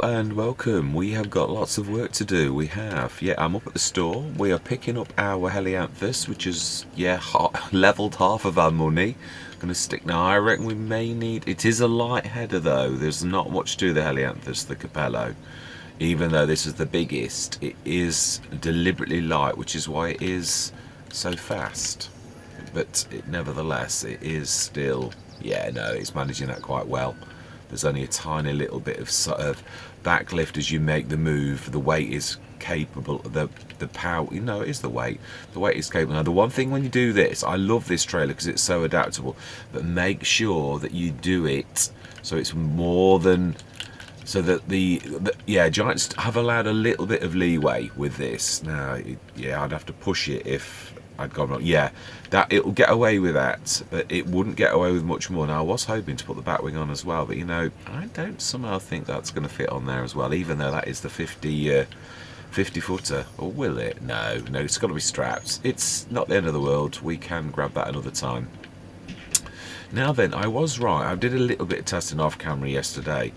And welcome. We have got lots of work to do. We have, I'm up at the store. We are picking up our helianthus, which is, leveled half of our money. Going to stick now. I reckon we may need. It is a light header though. There's not much to the helianthus, the capello. Even though this is the biggest, it is deliberately light, which is why it is so fast. But nevertheless, it is still, it's managing that quite well. There's only a tiny little bit of sort of backlift as you make the move. The weight is capable. The power, it is the weight. The weight is capable. Now, the one thing when you do this, I love this trailer because it's so adaptable. But make sure that you do it so it's more than. So that Giants have allowed a little bit of leeway with this. Now, I'd have to push it if I'd gone wrong. Yeah, that it'll get away with that, but it wouldn't get away with much more. Now, I was hoping to put the Batwing on as well, but I don't somehow think that's going to fit on there as well, even though that is the 50 footer. Or will it? No, it's got to be strapped. It's not the end of the world. We can grab that another time. Now then, I was right. I did a little bit of testing off camera yesterday.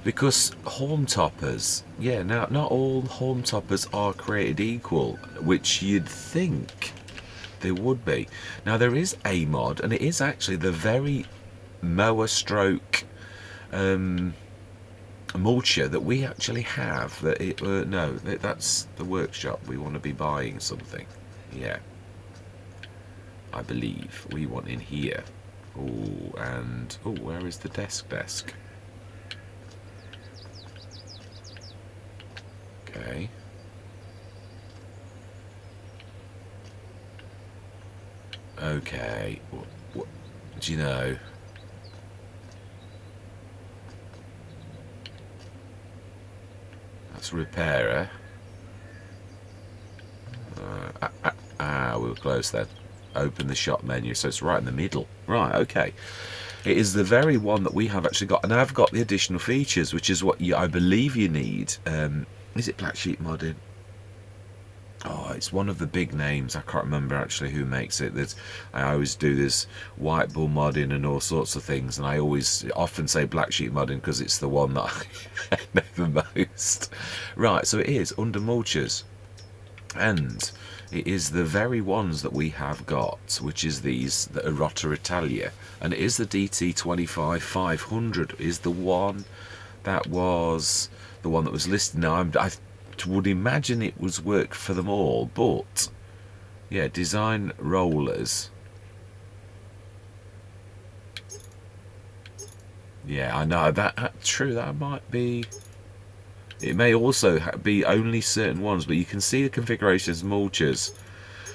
Because horn toppers, now not all horn toppers are created equal, which you'd think they would be. Now there is a mod, and it is actually the very mower stroke mulcher that we actually have. That's the workshop. We want to be buying something. Yeah, I believe we want in here. Where is the desk? Okay. Okay. What do you know? That's repairer. We were close then. Open the shop menu, so it's right in the middle. Right, okay. It is the very one that we have actually got, and I've got the additional features, which is what I believe you need. Is it Black Sheep Modding? Oh, it's one of the big names. I can't remember actually who makes it. I always do this White Bull modding and all sorts of things, and I often say Black Sheep Modding because it's the one that I know the most. Right, so it is under mulchers, and it is the very ones that we have got, which is the Erota Italia, and it is the DT25 500 is the one that was the one that was listed. Now I would imagine it was work for them all, but design rollers. I know that true. That might be. It may also be only certain ones, but you can see the configurations mulchers.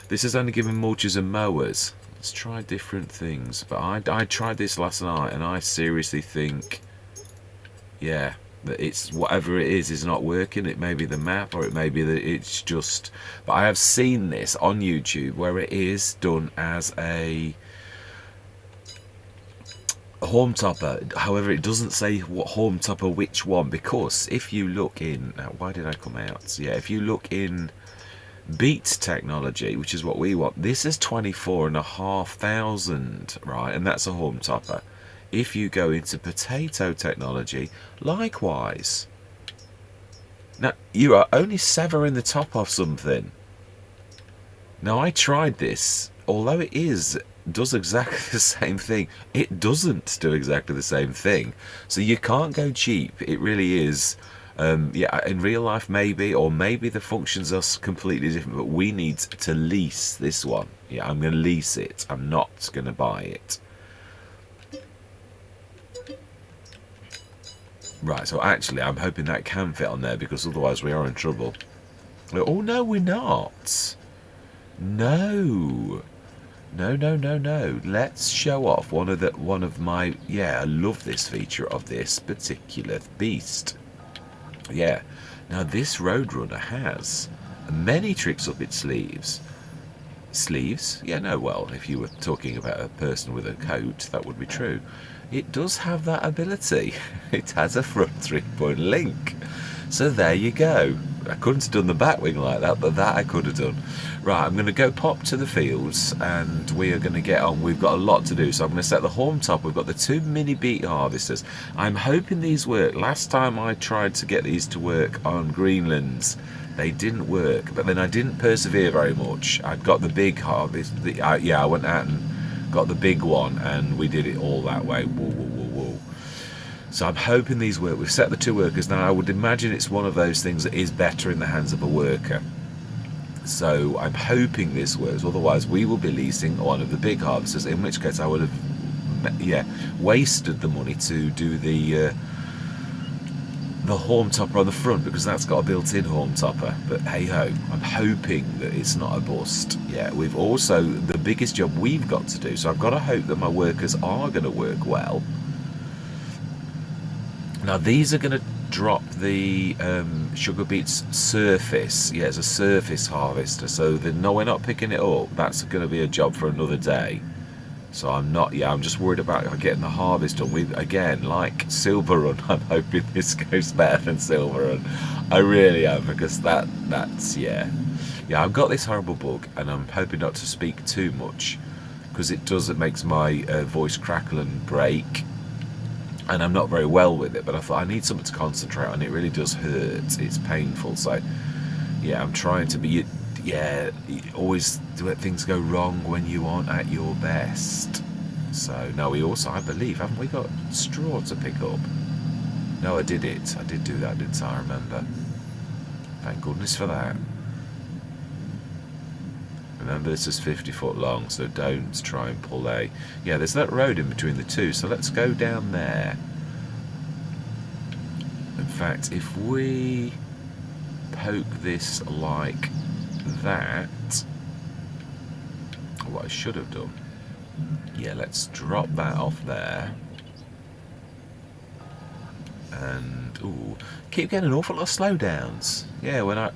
This is only giving mulchers and mowers. Let's try different things. But I tried this last night, and I seriously think, that it's whatever it is not working. It may be the map, or it may be that it's just. But I have seen this on YouTube where it is done as a home topper. However, it doesn't say what home topper which one, because if you look in now, why did I come out? If you look in beat technology, which is what we want, this is 24,500, right, and that's a home topper. If you go into potato technology, likewise. Now you are only severing the top off something. Now I tried this, although it does exactly the same thing, it doesn't do exactly the same thing. So you can't go cheap. It really is. In real life maybe, or maybe the functions are completely different, but we need to lease this one. I'm going to lease it. I'm not going to buy it. Right, so actually I'm hoping that can fit on there, because otherwise we are in trouble. Oh no, we're not. No. Let's show off one of my. I love this feature of this particular beast. Now this Roadrunner has many tricks up its sleeves. Well, if you were talking about a person with a coat, that would be true. It does have that ability. It has a front 3-point link. So there you go. I couldn't have done the back wing like that, but that I could have done. Right, I'm going to go pop to the fields, and we are going to get on. We've got a lot to do, so I'm going to set the horn top. We've got the 2 mini beet harvesters. I'm hoping these work. Last time I tried to get these to work on Greenlands, they didn't work, but then I didn't persevere very much. I've got the big harvest. Yeah, I went out and got the big one, and we did it all that way. Whoa, whoa, whoa, whoa. So I'm hoping these work. We've set the 2 workers. Now I would imagine it's one of those things that is better in the hands of a worker. So I'm hoping this works. Otherwise we will be leasing one of the big harvesters, in which case I would have wasted the money to do the horn topper on the front, because that's got a built-in horn topper. But hey ho, I'm hoping that it's not a bust. Yeah, we've also, the biggest job we've got to do, so I've got to hope that my workers are going to work well. Now these are going to drop the sugar beets surface. Yeah, it's a surface harvester, so no, we're not picking it up. That's going to be a job for another day. So I'm not, yeah, I'm just worried about getting the harvest done. We, again, like Silver Run, I'm hoping this goes better than Silver Run. I really am, because that's, yeah. Yeah, I've got this horrible bug, and I'm hoping not to speak too much, because it makes my voice crackle and break. And I'm not very well with it, but I thought I need something to concentrate on. It really does hurt. It's painful. So, yeah, I'm trying to be, yeah, always let things go wrong when you aren't at your best. So, no, we also, I believe, haven't we got straw to pick up? No, I did it. I did do that, didn't I? I remember. Thank goodness for that. Remember, this is 50 foot long, so don't try and pull a... Yeah, there's that road in between the 2, so let's go down there. In fact, if we poke this like that... What I should have done... Yeah, let's drop that off there. And, ooh, keep getting an awful lot of slowdowns. Yeah, when I'm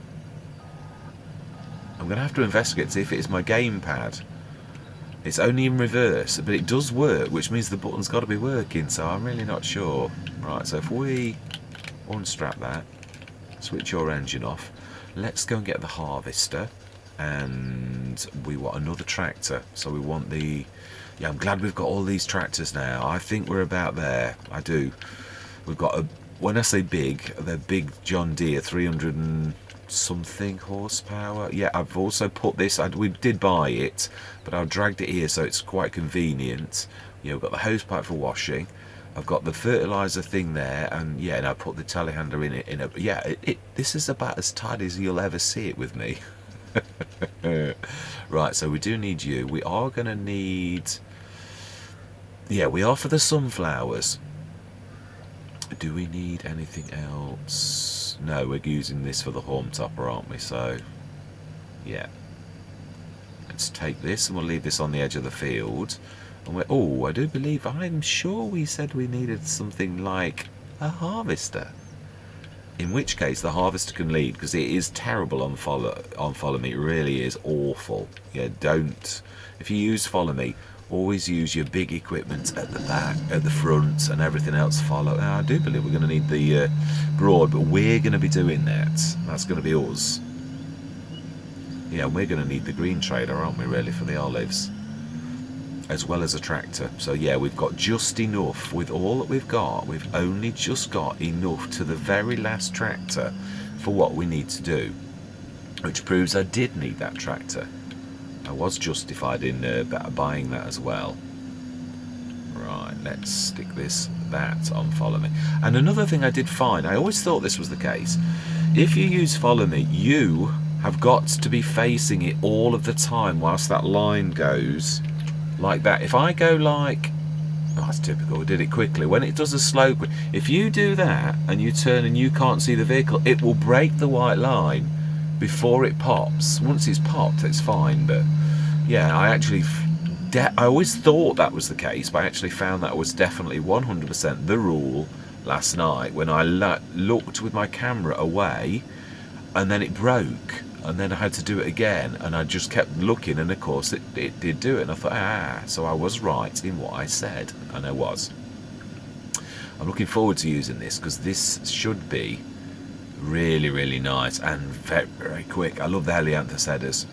going to have to investigate to see if it is my gamepad. It's only in reverse, but it does work, which means the button's got to be working, so I'm really not sure. Right, so if we unstrap that, switch your engine off, let's go and get the harvester, and we want another tractor. So we want the... Yeah, I'm glad we've got all these tractors now. I think we're about there. I do. We've got a... When I say big, they're big John Deere 300 and... something horsepower. Yeah, I've also put this, we did buy it, but I've dragged it here so it's quite convenient. You know, I've got the hose pipe for washing, I've got the fertilizer thing there, and yeah, and I put the telehandler in it. Yeah, this is about as tidy as you'll ever see it with me. Right, so we do need you. We are going to need, yeah, we are for the sunflowers. Do we need anything else? No, we're using this for the horn topper, aren't we? So, yeah. Let's take this, and we'll leave this on the edge of the field. And we're, oh, I do believe, I'm sure we said we needed something like a harvester. In which case, the harvester can lead, because it is terrible on follow me. It really is awful. Yeah, don't. If you use follow me, always use your big equipment at the back, at the front, and everything else follow. Now, I do believe we're going to need the broad, but we're going to be doing that. That's going to be us. Yeah, and we're going to need the green trailer, aren't we, really, for the olives, as well as a tractor. So yeah, we've got just enough. With all that we've got, we've only just got enough to the very last tractor for what we need to do, which proves I did need that tractor. I was justified in buying that as well. Right, let's stick that on follow me. And another thing I did find, I always thought this was the case, if you use follow me, you have got to be facing it all of the time whilst that line goes like that. If I go like, oh, that's typical, I did it quickly. When it does a slope, if you do that and you turn and you can't see the vehicle, it will break the white line before it pops. Once it's popped, it's fine. But yeah, I always thought that was the case, but I actually found that was definitely 100% the rule last night when I looked with my camera away, and then it broke, and then I had to do it again, and I just kept looking, and of course it did do it, and I thought, so I was right in what I said, and I was. I'm looking forward to using this, because this should be Really, really nice and very, very quick. I love the Helianthus headers.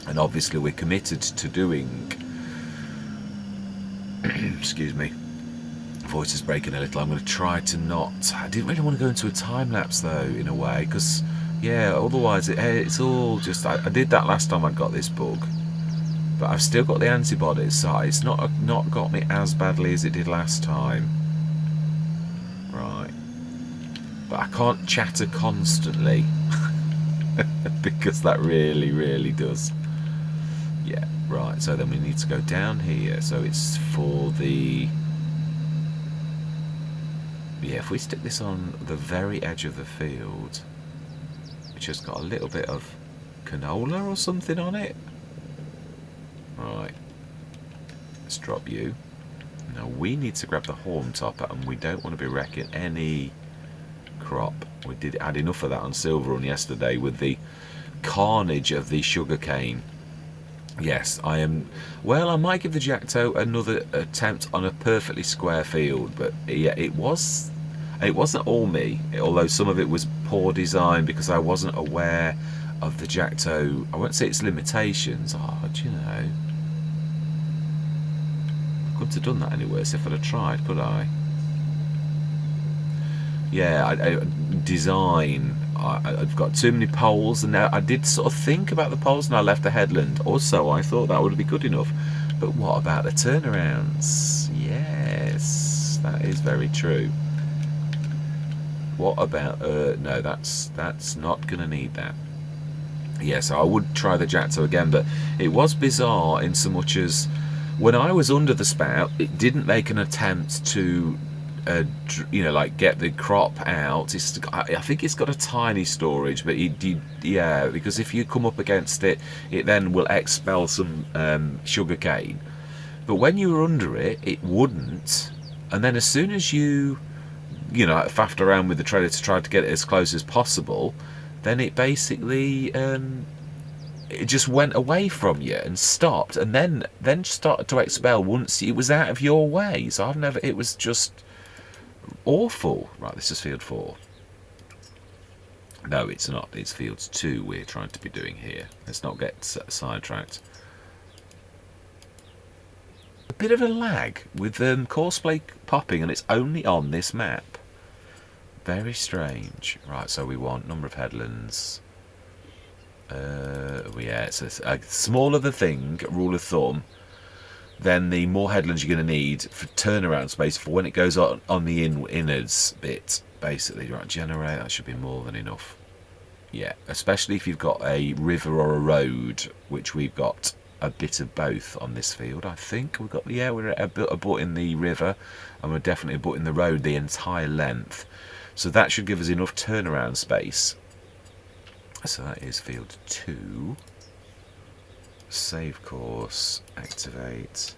And obviously we're committed to doing... excuse me. Voice is breaking a little. I'm going to try to not... I didn't really want to go into a time-lapse though, in a way, because, yeah, otherwise it's all just... I did that last time I got this bug. But I've still got the antibodies, so it's not got me as badly as it did last time. Right. But I can't chatter constantly. Because that really, really does. Yeah, right. So then we need to go down here. So it's for the... Yeah, if we stick this on the very edge of the field, which has got a little bit of canola or something on it. Right, let's drop you. Now we need to grab the horn topper, and we don't want to be wrecking any crop. We did add enough of that on Silver Run yesterday with the carnage of the sugarcane. Yes, I am... Well, I might give the Jacto another attempt on a perfectly square field, but yeah, it wasn't all me, although some of it was poor design because I wasn't aware of the Jacto. I won't say its limitations. Oh, do you know? I couldn't have done that any worse if I'd have tried, could I? Yeah, design. I've got too many poles, and now I did sort of think about the poles, and I left the headland. Also, I thought that would be good enough. But what about the turnarounds? Yes, that is very true. What about no, that's not gonna need that. Yeah, so I would try the Jacto again, but it was bizarre in so much as when I was under the spout, it didn't make an attempt to you know, like get the crop out. I think it's got a tiny storage, but yeah, because if you come up against it, it then will expel some sugar cane. But when you were under it, it wouldn't. And then as soon as you know, faffed around with the trailer to try to get it as close as possible, then it basically it just went away from you and stopped, and then started to expel once it was out of your way. So it was just awful. Right, this is field 4. No, it's not. It's field 2 we're trying to be doing here. Let's not get sidetracked. A bit of a lag with Courseplay popping, and it's only on this map. Very strange. Right, so we want number of headlands. Yeah, it's a smaller the thing, rule of thumb, then the more headlands you're going to need for turnaround space for when it goes on the innards bit, basically. Right, generate, that should be more than enough. Yeah, especially if you've got a river or a road, which we've got a bit of both on this field. I think we've got, yeah, we're a bit in the river, and we're definitely a bit in the road the entire length. So that should give us enough turnaround space. So that is field 2. Save course, activate.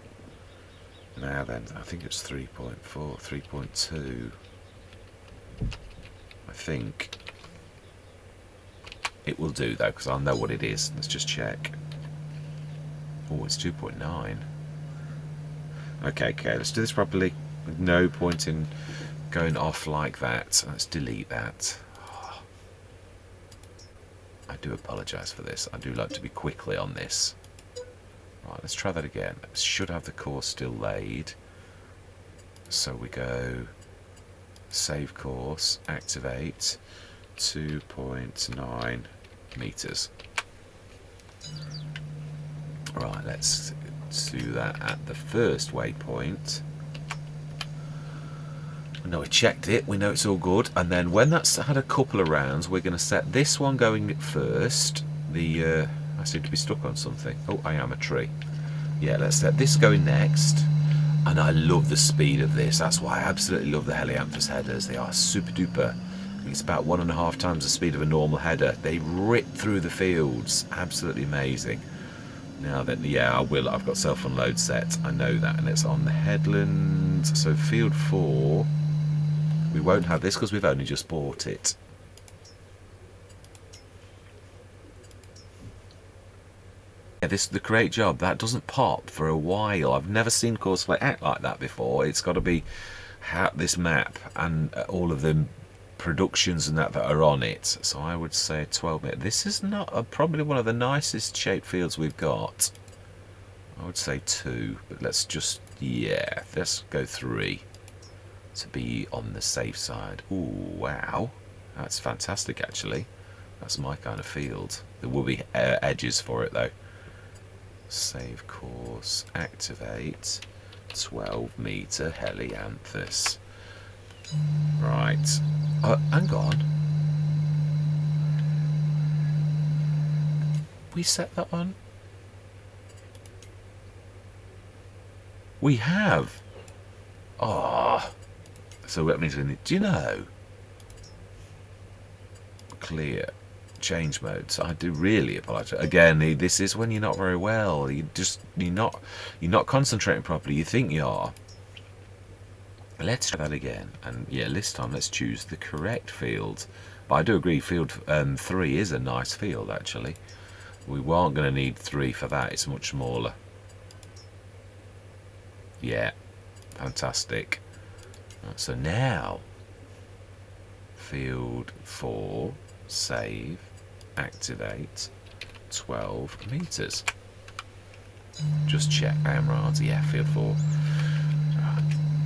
Now then, I think it's 3.4, 3.2. I think it will do though, because I'll know what it is. Let's just check. Oh, it's 2.9. Okay, let's do this properly. No point in going off like that. Let's delete that. Oh, I do apologise for this. I do like to be quickly on this. Right, let's try that again. Should have the course still laid. So we go save course, activate, 2.9 meters. Right, let's do that at the first waypoint. We know we checked it, we know it's all good, and then when that's had a couple of rounds, we're going to set this one going first. I seem to be stuck on something. Oh, I am a tree. Yeah, let's set this going next. And I love the speed of this. That's why I absolutely love the Helianthus headers. They are super duper. I think it's about 1.5 times the speed of a normal header. They rip through the fields. Absolutely amazing. Now then, yeah, I will. I've got self-unload set. I know that. And it's on the headland. So field 4. We won't have this because we've only just bought it. Yeah, this is the great job. That doesn't pop for a while. I've never seen Courseplay act like that before. It's got to be this map and all of them productions and that are on it. So I would say 12 meters. This is not probably one of the nicest shaped fields we've got. I would say 2, but let's just, yeah, let's go 3 to be on the safe side. Ooh, wow, that's fantastic actually. That's my kind of field. There will be edges for it though. Save course, activate, 12 meter helianthus. Right, hang on. We set that on? We have. Oh, so that means we need, do you know? Clear. Change modes. I do really apologize. Again, this is when you're not very well. You're not concentrating properly. You think you are. Let's try that again. And yeah, this time let's choose the correct field. But I do agree, field 3 is a nice field actually. We weren't going to need 3 for that. It's much smaller. Yeah, fantastic. So now, field 4. Save, activate, 12 meters. Just check. I am right. Yeah, field 4. Right.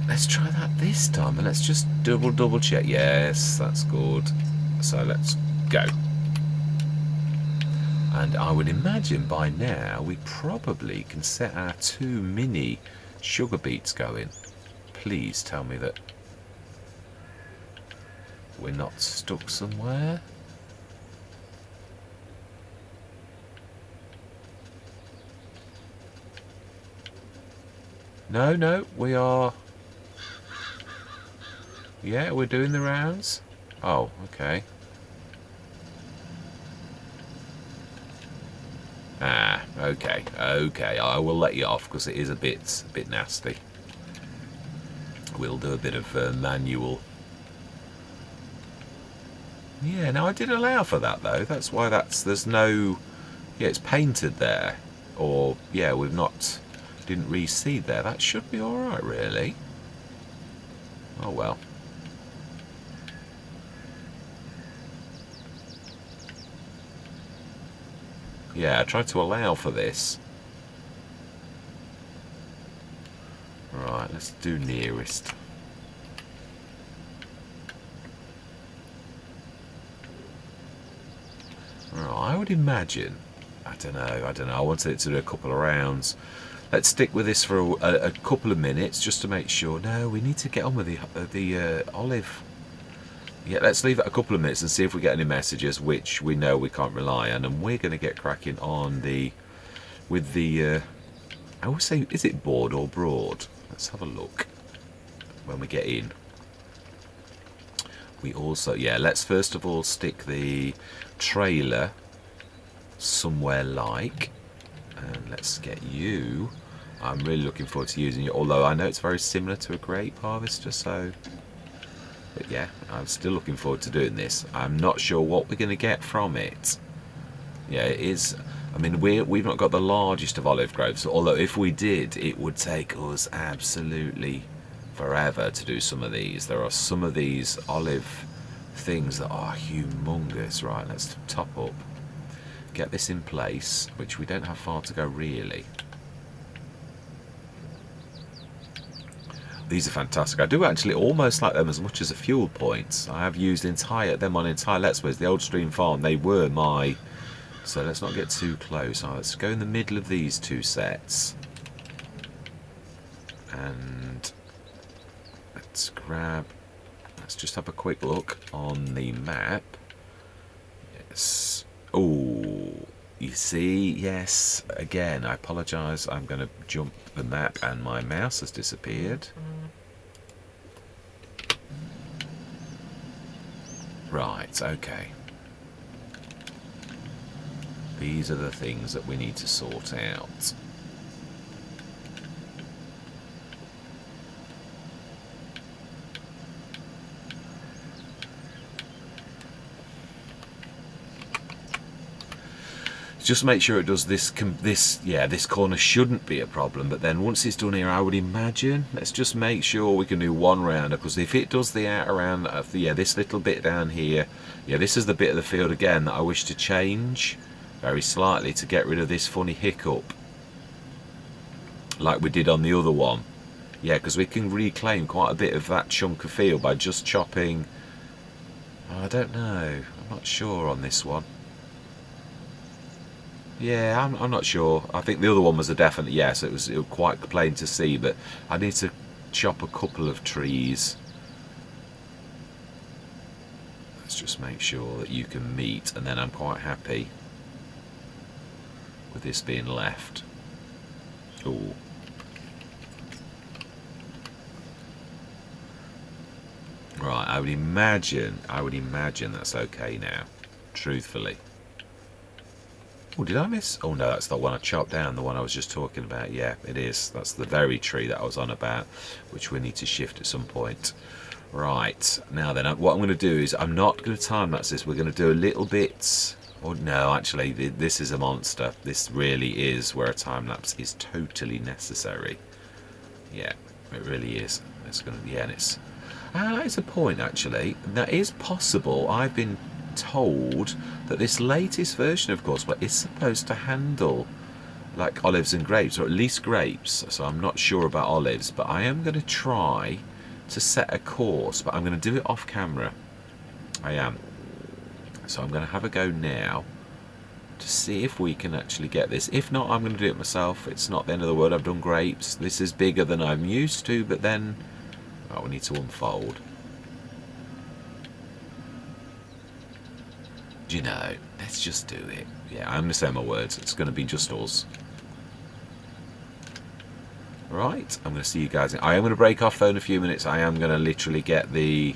Let's try that this time, and let's just double check. Yes, that's good. So let's go. And I would imagine by now we probably can set our 2 mini sugar beets going. Please tell me that we're not stuck somewhere. No, we are. Yeah, we're doing the rounds. Oh, okay. Ah, okay. I will let you off because it is a bit nasty. We'll do a bit of manual. Yeah, no, I did allow for that though. That's why there's no. Yeah, it's painted there, or yeah, we've not. Didn't reseed there. That should be alright really. Oh well. Yeah, I tried to allow for this. Right, let's do nearest. Right, I would imagine. I don't know. I wanted it to do a couple of rounds. Let's stick with this for a couple of minutes just to make sure. No, we need to get on with the olive. Yeah, let's leave it a couple of minutes and see if we get any messages, which we know we can't rely on, and we're going to get cracking on with the. I always say, is it board or broad? Let's have a look when we get in. We also, yeah, let's first of all stick the trailer somewhere like, and let's get you. I'm really looking forward to using it, although I know it's very similar to a grape harvester, so, but yeah, I'm still looking forward to doing this. I'm not sure what we're going to get from it. Yeah, it is. I mean, we've not got the largest of olive groves, although if we did, it would take us absolutely forever to do some of these. There are some of these olive things that are humongous. Right, let's top up. Get this in place, which we don't have far to go really. These are fantastic. I do actually almost like them as much as the fuel points. I have used them on entire Let's Plays. The old Stream Farm, they were my. So let's not get too close. Let's go in the middle of these 2 sets. And let's grab. Let's just have a quick look on the map. Yes. Oh, you see, yes. Again, I apologise. I'm going to jump the map and my mouse has disappeared. Right, okay. These are the things that we need to sort out. Just make sure it does this. This corner shouldn't be a problem, but then once it's done here, I would imagine, let's just make sure we can do one rounder, because if it does the outer round, this little bit down here, this is the bit of the field again that I wish to change very slightly to get rid of this funny hiccup, like we did on the other one. Because we can reclaim quite a bit of that chunk of field by just chopping. I don't know, I'm not sure on this one. I'm not sure. I think the other one was a definite yes. It was quite plain to see, but I need to chop a couple of trees. Let's just make sure that you can meet, and then I'm quite happy with this being left. Ooh. Right, I would imagine that's okay now, truthfully. Oh, did I miss? Oh no, that's the one I chopped down, the one I was just talking about. Yeah, it is. That's the very tree that I was on about, which we need to shift at some point. Right, now then, what I'm going to do is, I'm not going to time-lapse this. We're going to do a little bit... Oh no, actually, this is a monster. This really is where a time-lapse is totally necessary. Yeah, it really is. It's going to... and it's... that is a point, actually. That is possible. I've been told that this latest version of course is supposed to handle like olives and grapes, or at least grapes, so I'm not sure about olives, but I am going to try to set a course, but I'm going to do it off camera. I am. So I'm going to have a go now to see if we can actually get this. If not, I'm going to do it myself. It's not the end of the world. I've done grapes. This is bigger than I'm used to, but then we need to unfold. You know, let's just do it. I'm going to say my words. It's going to be just us. Right, I'm going to see you guys. I am going to break off though in a few minutes. I am going to literally get the...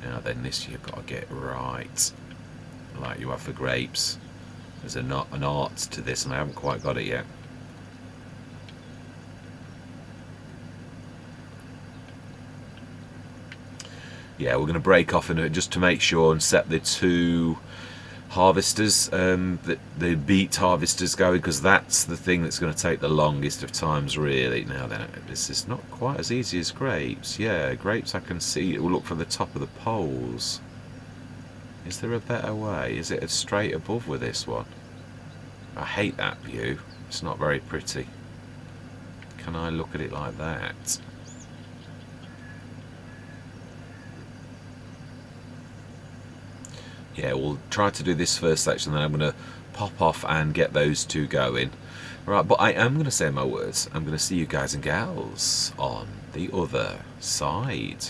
Now then, this you've got to get right. Like you have for grapes. There's an art to this, and I haven't quite got it yet. We're going to break off in it just to make sure and set the two harvesters, the beet harvesters going, because that's the thing that's going to take the longest of times really. Now then, this is not quite as easy as grapes. Grapes I can see it will look from the top of the poles. Is there a better way? Is it straight above with this one? I hate that view. It's not very pretty. Can I look at it like that? We'll try to do this first section, then I'm going to pop off and get those two going. Right, but I am going to say my words. I'm going to see you guys and gals on the other side.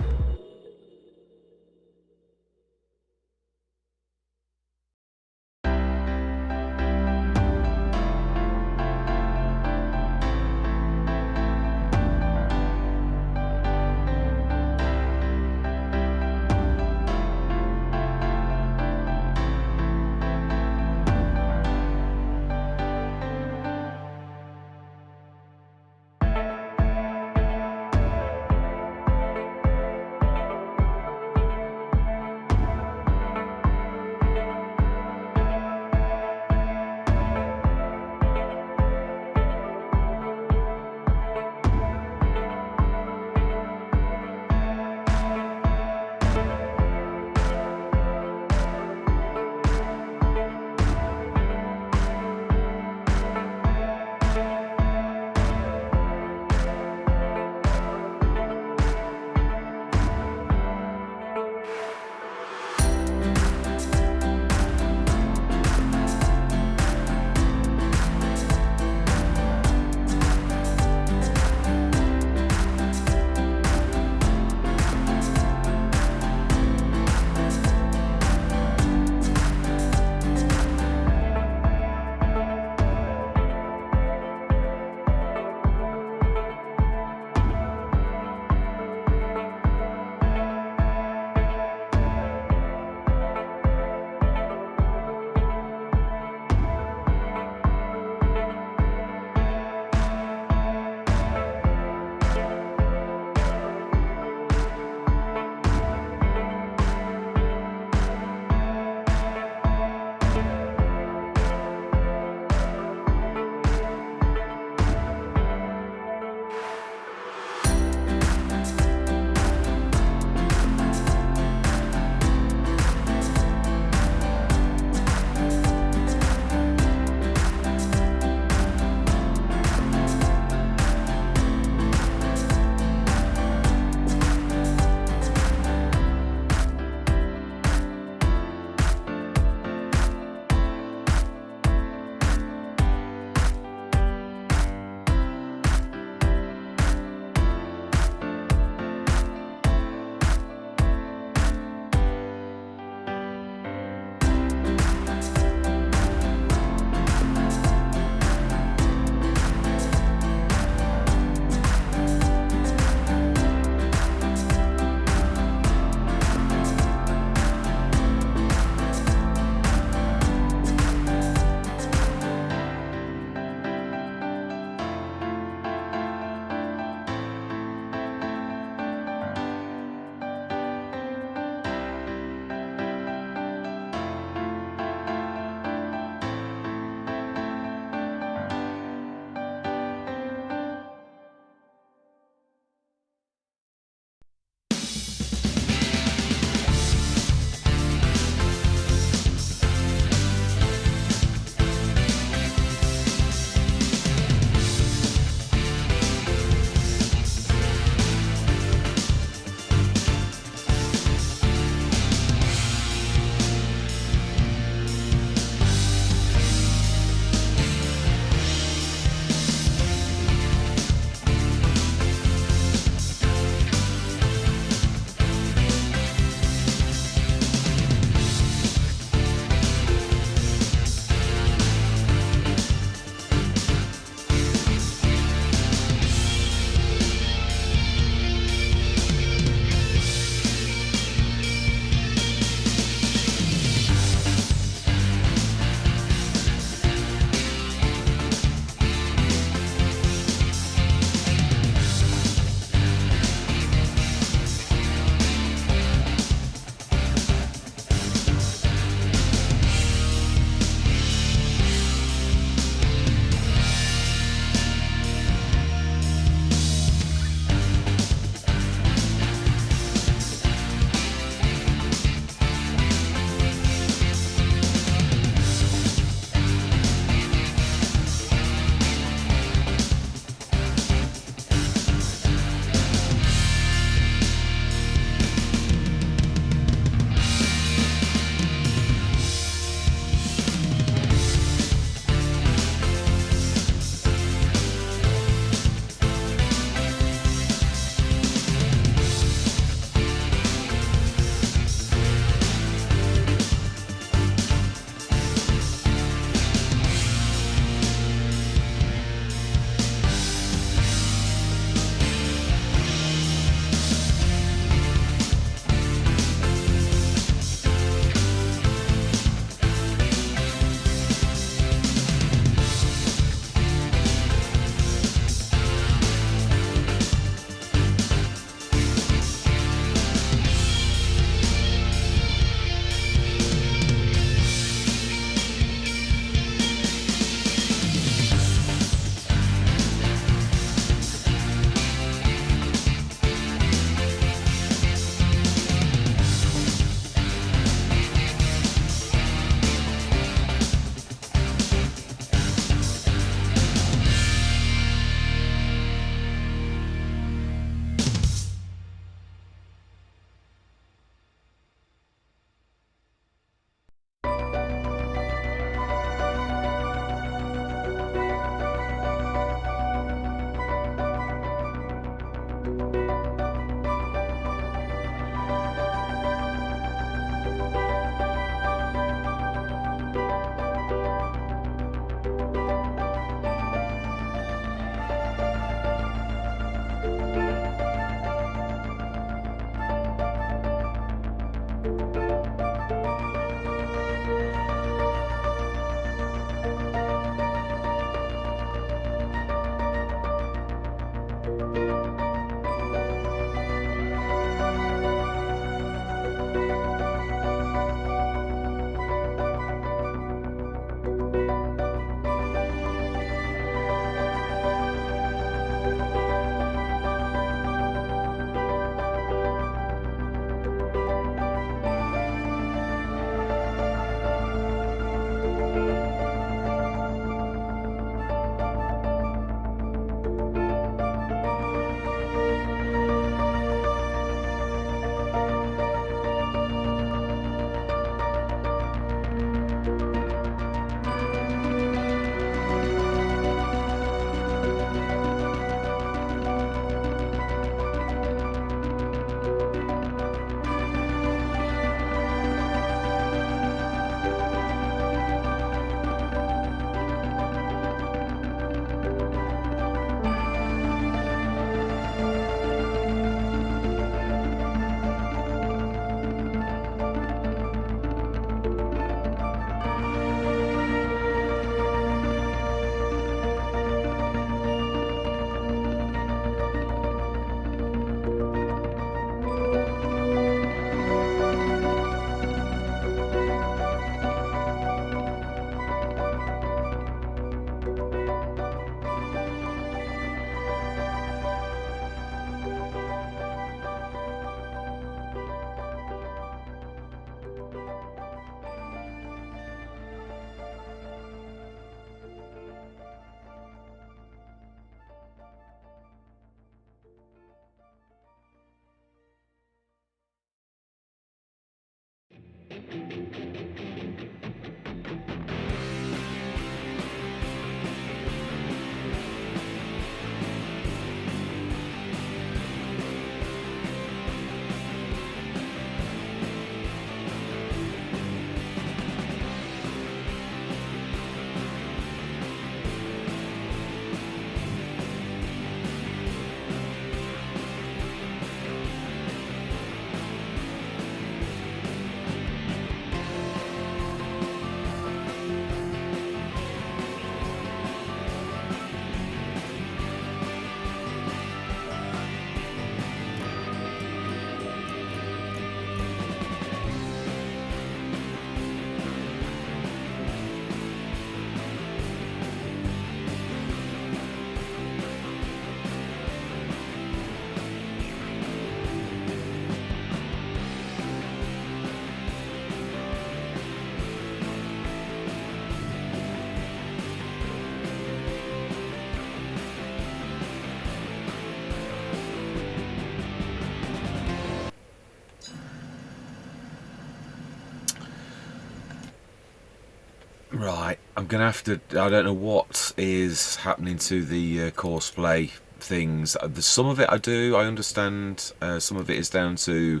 Right, I'm gonna have to. I don't know what is happening to the courseplay things. Some of it I do. I understand. Some of it is down to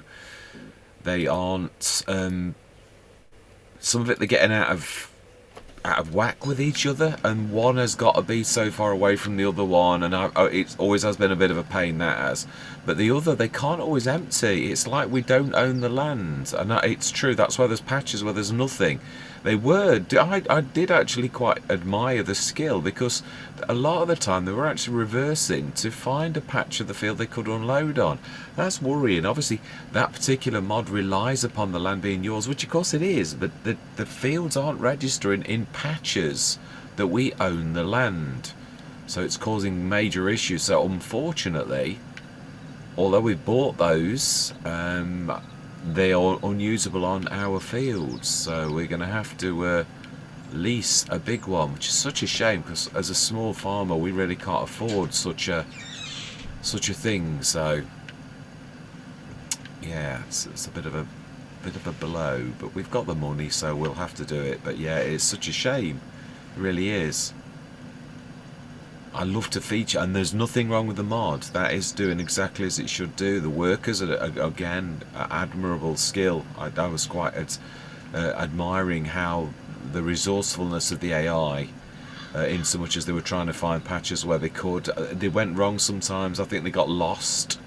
they aren't. Some of it they're getting out of whack with each other, and one has got to be so far away from the other one, and it always has been a bit of a pain, that has. But the other, they can't always empty. It's like we don't own the land, and it's true. That's why there's patches where there's nothing. I did actually quite admire the skill, because a lot of the time they were actually reversing to find a patch of the field they could unload on. That's worrying. Obviously that particular mod relies upon the land being yours, which of course it is, but the fields aren't registering in patches that we own the land, so it's causing major issues. So unfortunately, although we've bought those, they are unusable on our fields, so we're going to have to lease a big one, which is such a shame, because as a small farmer we really can't afford such a thing. So yeah, it's a bit of a blow, but we've got the money, so we'll have to do it. But yeah, it's such a shame, it really is. I love to feature, and there's nothing wrong with the mod. That is doing exactly as it should do. The workers are, again, admirable skill. I was quite admiring how the resourcefulness of the AI, in so much as they were trying to find patches where they could. They went wrong sometimes. I think they got lost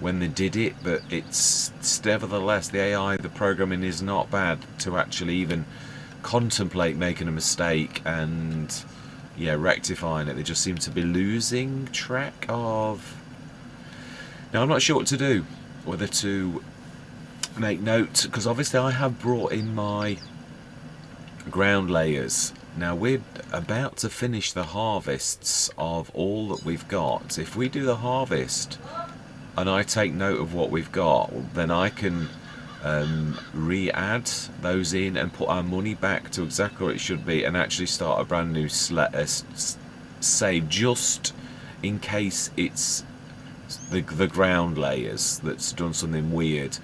when they did it, but it's nevertheless, the AI, the programming is not bad to actually even contemplate making a mistake and yeah, rectifying it. They just seem to be losing track of. Now I'm not sure what to do, whether to make note, because obviously I have brought in my ground layers. Now we're about to finish the harvests of all that we've got. If we do the harvest and I take note of what we've got, then I can re-add those in and put our money back to exactly what it should be, and actually start a brand new save, just in case it's the ground layers that's done something weird.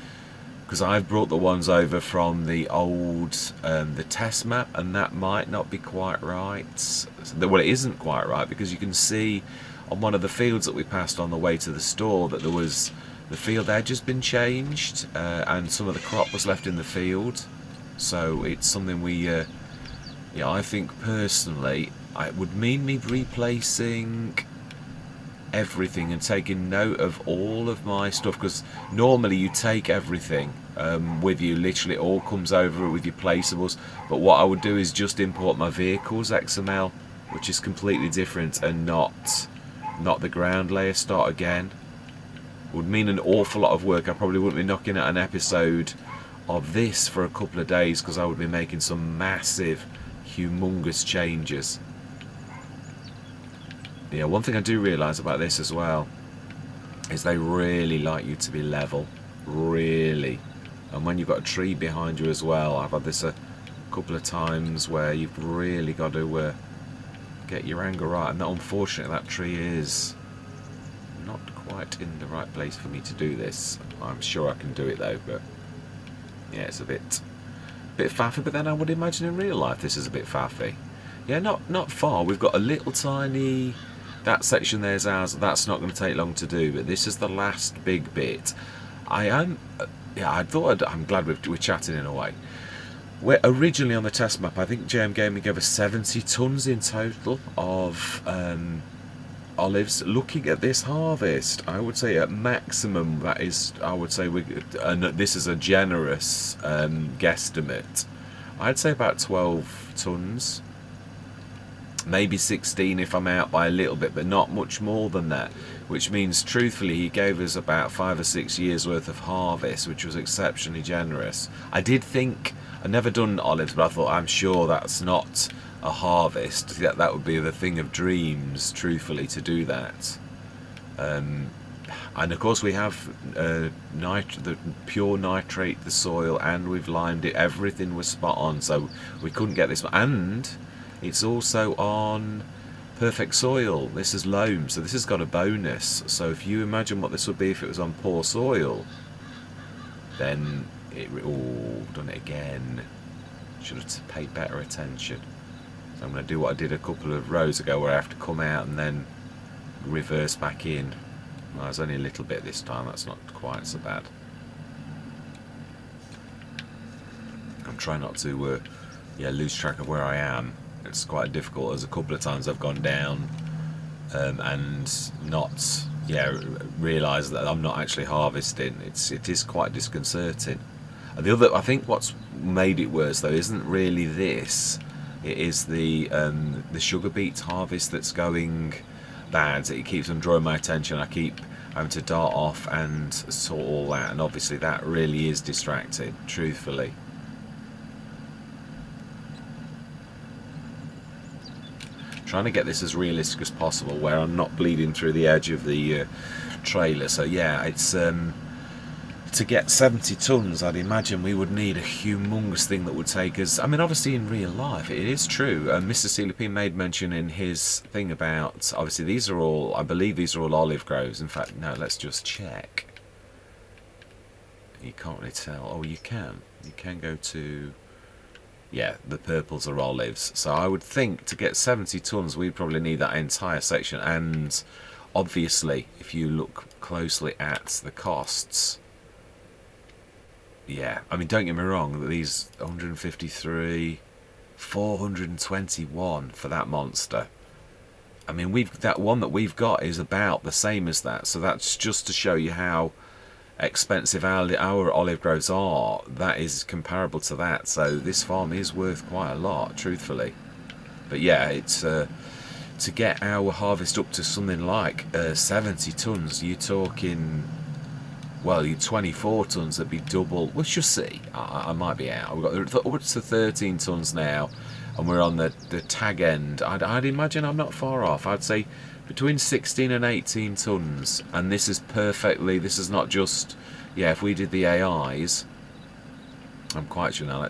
Because I've brought the ones over from the old the test map, and that might not be quite right. Well, it isn't quite right, because you can see on one of the fields that we passed on the way to the store that there was, the field edge has been changed, and some of the crop was left in the field. So it's something we, yeah, I think personally, it would mean me replacing everything and taking note of all of my stuff, because normally you take everything with you, literally it all comes over with your placeables. But what I would do is just import my vehicles XML, which is completely different, and not the ground layer. Start again would mean an awful lot of work. I probably wouldn't be knocking out an episode of this for a couple of days, because I would be making some massive, humongous changes. Yeah, one thing I do realise about this as well is they really like you to be level, really. And when you've got a tree behind you as well, I've had this a couple of times where you've really got to get your angle right, and that, unfortunately, that tree is not quite in the right place for me to do this. I'm sure I can do it though, but yeah, it's a bit faffy. But then I would imagine in real life this is a bit faffy. Yeah, not far. We've got a little tiny, that section there's ours. That's not going to take long to do, but this is the last big bit. I'm glad we're chatting in a way. We're originally on the test map, I think JMGaming gave us 70 tons in total of olives. Looking at this harvest, I would say at maximum, that is, I would say, and this is a generous guesstimate, I'd say about 12 tons, maybe 16 if I'm out by a little bit, but not much more than that, which means truthfully he gave us about 5 or 6 years worth of harvest, which was exceptionally generous. I did think, I'd never done olives, but I thought, I'm sure that's not a harvest. That would be the thing of dreams, truthfully, to do that. And of course we have the pure nitrate the soil, and we've limed it. Everything was spot on, so we couldn't get this. And it's also on perfect soil. This is loam, so this has got a bonus. So if you imagine what this would be if it was on poor soil, then done it again. Should have paid better attention. So I'm going to do what I did a couple of rows ago, where I have to come out and then reverse back in. Well, it's only a little bit this time, that's not quite so bad. I'm trying not to lose track of where I am. It's quite difficult. There's a couple of times I've gone down and not realise that I'm not actually harvesting. It is quite disconcerting. And the other, I think what's made it worse though isn't really this. It is the sugar beet harvest that's going bad. It keeps on drawing my attention. I keep having to dart off and sort all that, and obviously that really is distracting, truthfully. Trying to get this as realistic as possible, where I'm not bleeding through the edge of the trailer. So yeah, it's to get 70 tons, I'd imagine we would need a humongous thing that would take us. I mean, obviously in real life, it is true. Mr. Sealepine made mention in his thing about, obviously these are all, I believe these are all olive groves. In fact, no, let's just check. You can't really tell. Oh, you can. You can go to, yeah, the purples are olives. So I would think to get 70 tons, we'd probably need that entire section. And obviously, if you look closely at the costs, yeah, I mean, don't get me wrong, these 153, 421 for that monster. I mean, that one that we've got is about the same as that. So that's just to show you how expensive our olive groves are. That is comparable to that. So this farm is worth quite a lot, truthfully. But yeah, it's to get our harvest up to something like 70 tons, you're talking, well, you're 24 tons, that'd be double. We'll just see. I might be out. We've got up to 13 tons now, and we're on the tag end. I'd imagine I'm not far off. I'd say between 16 and 18 tons, and this is perfectly, this is not just, yeah, if we did the AIs, I'm quite sure now,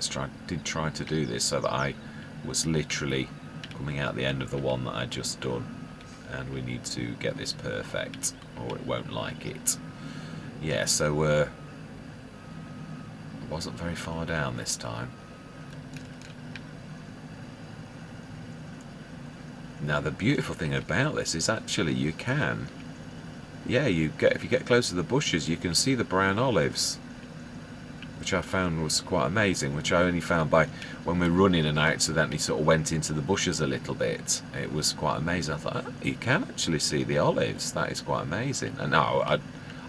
did try to do this so that I was literally coming out the end of the one that I just done, and we need to get this perfect or it won't like it. Yeah, so it wasn't very far down this time. Now the beautiful thing about this is actually you can, yeah, if you get close to the bushes, you can see the brown olives, which I found was quite amazing, which I only found by when we're running and I accidentally sort of went into the bushes a little bit. It was quite amazing. I thought, oh, you can actually see the olives. That is quite amazing. And now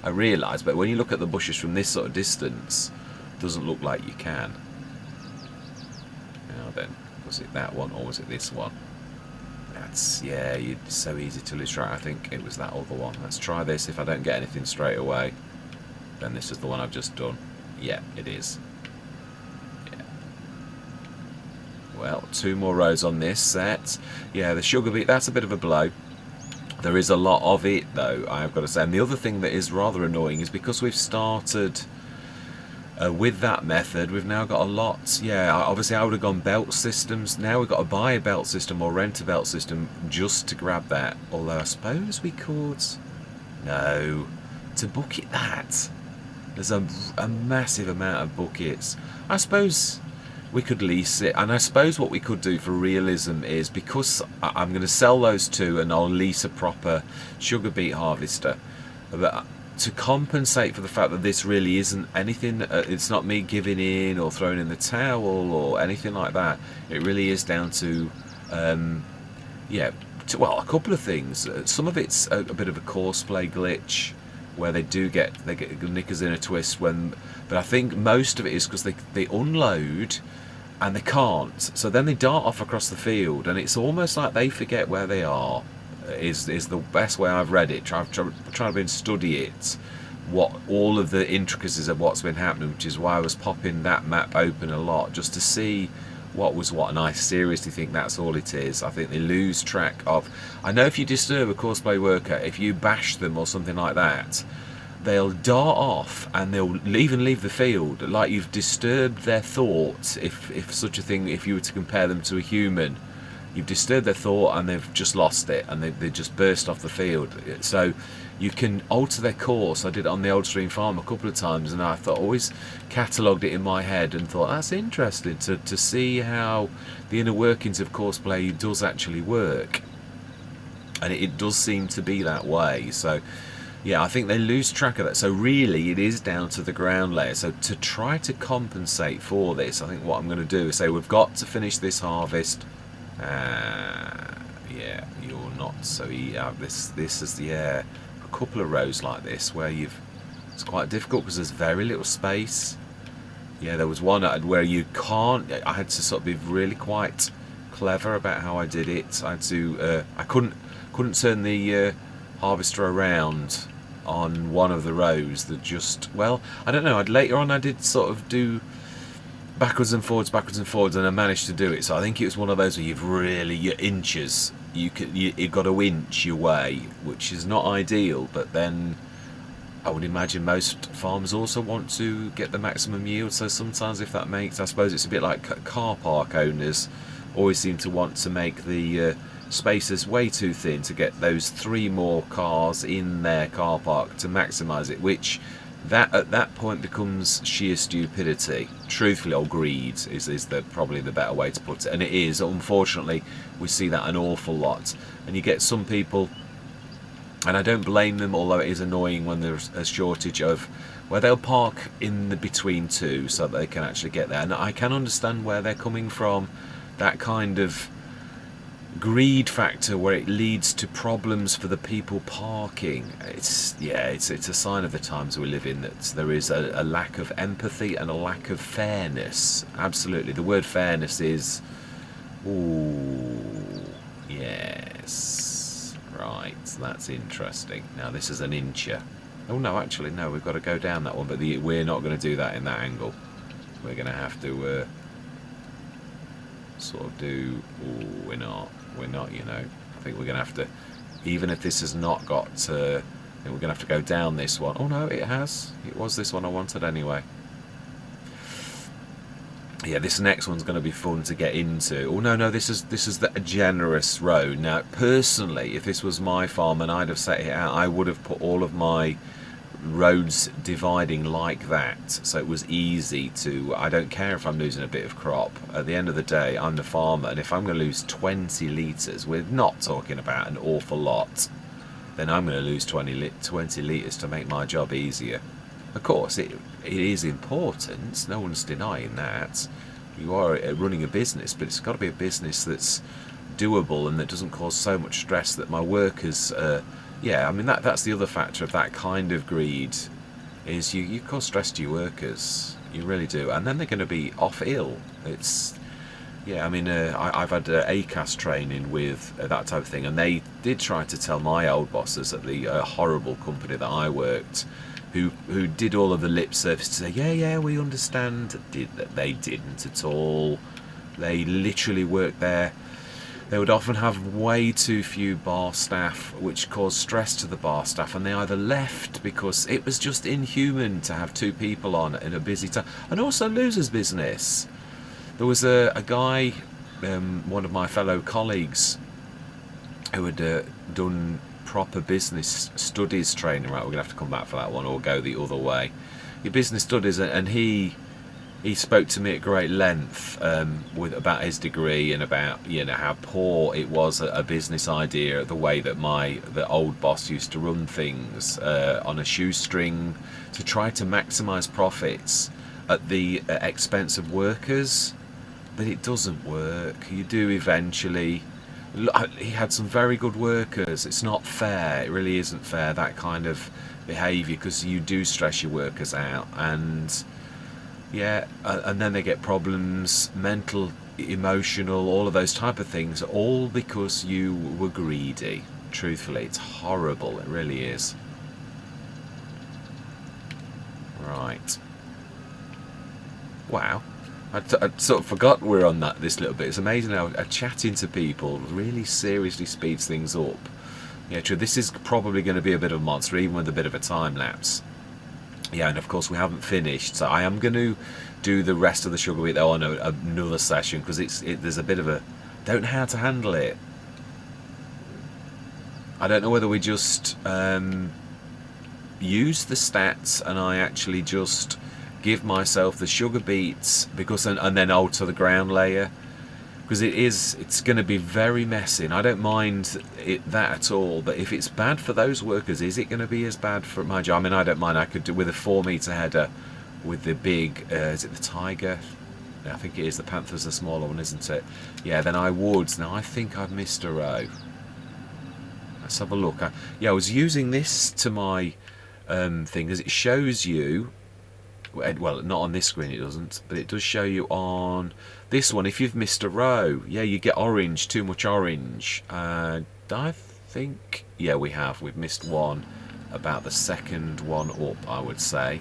I realised, but when you look at the bushes from this sort of distance, it doesn't look like you can. Now then, was it that one or was it this one? That's, yeah, it's so easy to lose track. I think it was that other one. Let's try this. If I don't get anything straight away, then this is the one I've just done. Yeah, it is. Yeah. Well, 2 more rows on this set. Yeah, the sugar beet, that's a bit of a blow. There is a lot of it though, I've got to say. And the other thing that is rather annoying is because we've started with that method, we've now got a lot. Yeah, obviously I would have gone belt systems. Now we've got to buy a belt system or rent a belt system just to grab that. Although I suppose we could, no, to bucket that. There's a massive amount of buckets. I suppose we could lease it, and I suppose what we could do for realism is, because I'm going to sell those 2 and I'll lease a proper sugar beet harvester, but to compensate for the fact that this really isn't anything, it's not me giving in or throwing in the towel or anything like that. It really is down to well, a couple of things. Some of it's a bit of a courseplay glitch, where they get knickers in a twist but I think most of it is because they unload and they can't, so then they dart off across the field, and it's almost like they forget where they are. Is the best way I've read it. I've tried to study it, what all of the intricacies of what's been happening, which is why I was popping that map open a lot just to see what was what, and I seriously think that's all it is. I think they lose track of, I know if you disturb a courseplay worker, if you bash them or something like that, they'll dart off and they'll even leave the field, like you've disturbed their thoughts, if such a thing, if you were to compare them to a human. you've disturbed their thought and they've just lost it, and they just burst off the field. So you can alter their course. I did it on the Old Stream Farm a couple of times, and I thought, always catalogued it in my head and thought, that's interesting to see how the inner workings of courseplay does actually work. And it does seem to be that way. So yeah, I think they lose track of that. So really it is down to the ground layer. So to try to compensate for this, I think what I'm going to do is say we've got to finish this harvest. Yeah, you're not so this is a couple of rows like this where it's quite difficult because there's very little space. Yeah, there was one where you can't, I had to sort of be really quite clever about how I did it. I had to I couldn't turn the harvester around on one of the rows. That just, well, I don't know, later on I did sort of do backwards and forwards, and I managed to do it. So I think it was one of those where your inches, you've got to inch your way, which is not ideal. But then I would imagine most farmers also want to get the maximum yield. So sometimes, if that makes, I suppose it's a bit like car park owners always seem to want to make the spaces way too thin to get those 3 more cars in their car park to maximise it, which at that point becomes sheer stupidity, truthfully, or greed is probably the better way to put it. And it is, unfortunately, we see that an awful lot. And you get some people, and I don't blame them, although it is annoying when there's a shortage of where they'll park in the between two so that they can actually get there. And I can understand where they're coming from, that kind of greed factor where it leads to problems for the people parking. It's a sign of the times we live in, that there is a lack of empathy and a lack of fairness. Absolutely, the word fairness is, ooh, yes, right, that's interesting. Now this is an incher. Oh no, actually no, we've got to go down that one, but we're not going to do that in that angle. We're going to have to sort of do, ooh, we're not, you know. I think we're going to have to, even if this has not got, I think we're going to have to go down this one. Oh no, it has. It was this one I wanted anyway. Yeah, this next one's going to be fun to get into. Oh no, this is a generous road. Now, personally, if this was my farm and I'd have set it out, I would have put all of my roads dividing like that, so it was easy to, I don't care if I'm losing a bit of crop. At the end of the day, I'm the farmer, and if I'm going to lose 20 litres, we're not talking about an awful lot, then I'm going to lose 20 litres to make my job easier. Of course, it is important, no one's denying that. You are running a business, but it's got to be a business that's doable and that doesn't cause so much stress that my workers, yeah, I mean, that's the other factor of that kind of greed, is you cause stress to your workers, you really do, and then they're going to be off ill. It's, yeah, I mean, I've had ACAS training with that type of thing, and they did try to tell my old bosses at the horrible company that I worked, who did all of the lip service to say, yeah, we understand. They didn't at all. They literally worked there. They would often have way too few bar staff, which caused stress to the bar staff, and they either left because it was just inhuman to have 2 people on in a busy time, and also losers business. There was a guy, one of my fellow colleagues, who had done proper business studies training. Right, we're gonna have to come back for that one, or go the other way. Your business studies, and he spoke to me at great length about his degree and about, you know, how poor it was a business idea, the way that the old boss used to run things on a shoestring to try to maximise profits at the expense of workers. But it doesn't work. You do eventually. He had some very good workers. It's not fair. It really isn't fair, that kind of behaviour, because you do stress your workers out, and yeah, and then they get problems, mental, emotional, all of those type of things, all because you were greedy. Truthfully, it's horrible. It really is. Right. Wow. I sort of forgot we're on this little bit. It's amazing how chatting to people really seriously speeds things up. Yeah, true. This is probably going to be a bit of a monster, even with a bit of a time lapse. Yeah, and of course we haven't finished, so I am going to do the rest of the sugar beet though on another session, because there's a bit of a don't know how to handle it. I don't know whether we just use the stats and I actually just give myself the sugar beets because and then alter the ground layer, because it's going to be very messy, and I don't mind that at all. But if it's bad for those workers, is it going to be as bad for my job? I mean, I don't mind. I could do with a 4-meter header with the big is it the tiger? I think it is. The panther's the smaller one, isn't it? Yeah, then I would. Now I think I've missed a row. Let's have a look. Yeah, I was using this to my thing, as it shows you, well, not on this screen it doesn't, but it does show you on this one if you've missed a row. Yeah, you get orange, too much orange. I think, yeah, we've missed one, about the second one up, I would say.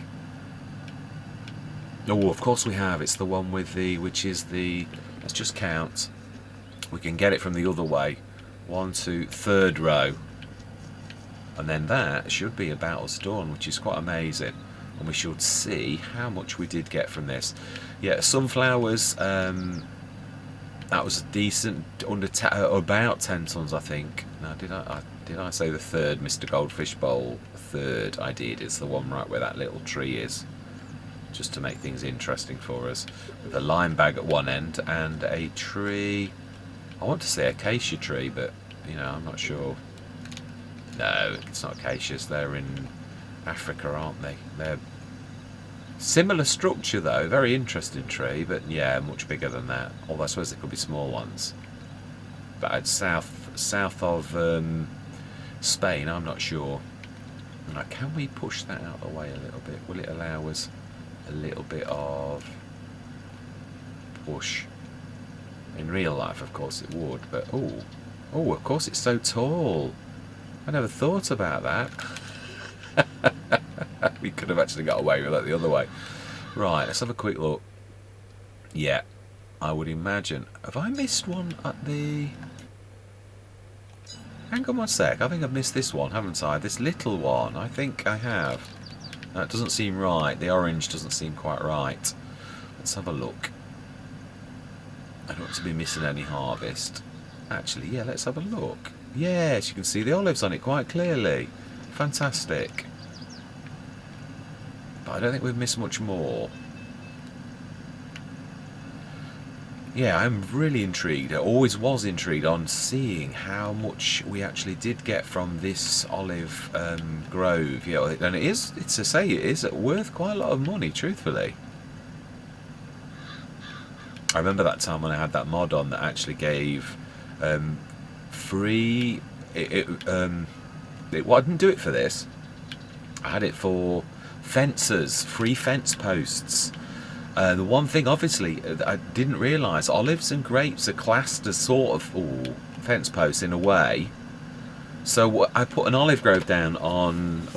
Oh, of course we have. It's the one with the, which is the, let's just count. We can get it from the other way. 1, 2, third row. And then that should be about us done, which is quite amazing. And we should see how much we did get from this. Yeah, sunflowers, that was decent, under about 10 tons, I think. Now, did I say the third Mr. Goldfish Bowl? Third, I did. It's the one right where that little tree is, just to make things interesting for us. With a lime bag at one end and a tree. I want to say acacia tree, but you know, I'm not sure. No, it's not acacias. They're in Africa, aren't they? They're similar structure though. Very interesting tree, but yeah, much bigger than that. Although I suppose it could be small ones. But it's south of Spain. I'm not sure. Now, can we push that out of the way a little bit? Will it allow us a little bit of push? In real life, of course, it would. But oh, of course, it's so tall. I never thought about that. We could have actually got away with that the other way. Right, let's have a quick look. Yeah, I would imagine. Have I missed one at the... Hang on one sec. I think I've missed this one, haven't I? This little one. I think I have. That doesn't seem right. The orange doesn't seem quite right. Let's have a look. I don't want to be missing any harvest. Actually, yeah, let's have a look. Yes, you can see the olives on it quite clearly. Fantastic. But I don't think we've missed much more. Yeah, I'm really intrigued. I always was intrigued on seeing how much we actually did get from this olive grove. Yeah, and it's to say it is worth quite a lot of money, truthfully. I remember that time when I had that mod on that actually gave free. Well, I didn't do it for this. I had it for fences, free fence posts. The one thing, obviously, I didn't realise, olives and grapes are classed as sort of fence posts in a way. So I put an olive grove down on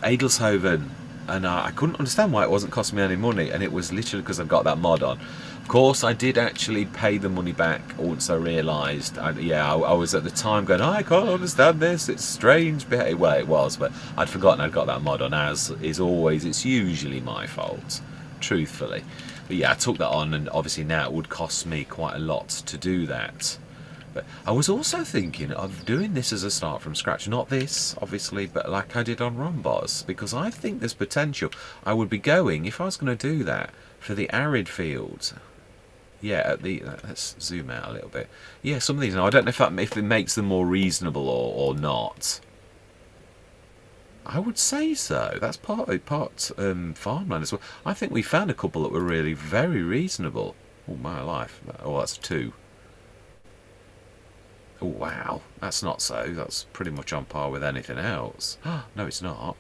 Adelshoven, and I couldn't understand why it wasn't costing me any money, and it was literally because I've got that mod on. Of course, I did actually pay the money back once I realised. I was at the time going, I can't understand this, it's strange. Well, it was, but I'd forgotten I'd got that mod on, as is always, it's usually my fault, truthfully. But yeah, I took that on, and obviously now it would cost me quite a lot to do that. But I was also thinking of doing this as a start from scratch. Not this, obviously, but like I did on Rhombos, because I think there's potential. I would be going, if I was going to do that, for the arid fields. Yeah, let's zoom out a little bit. Yeah, some of these, now I don't know if it makes them more reasonable or not. I would say so. That's part farmland as well. I think we found a couple that were really very reasonable. Oh, my life. Oh, that's 2. Oh, wow. That's not so. That's pretty much on par with anything else. No, it's not.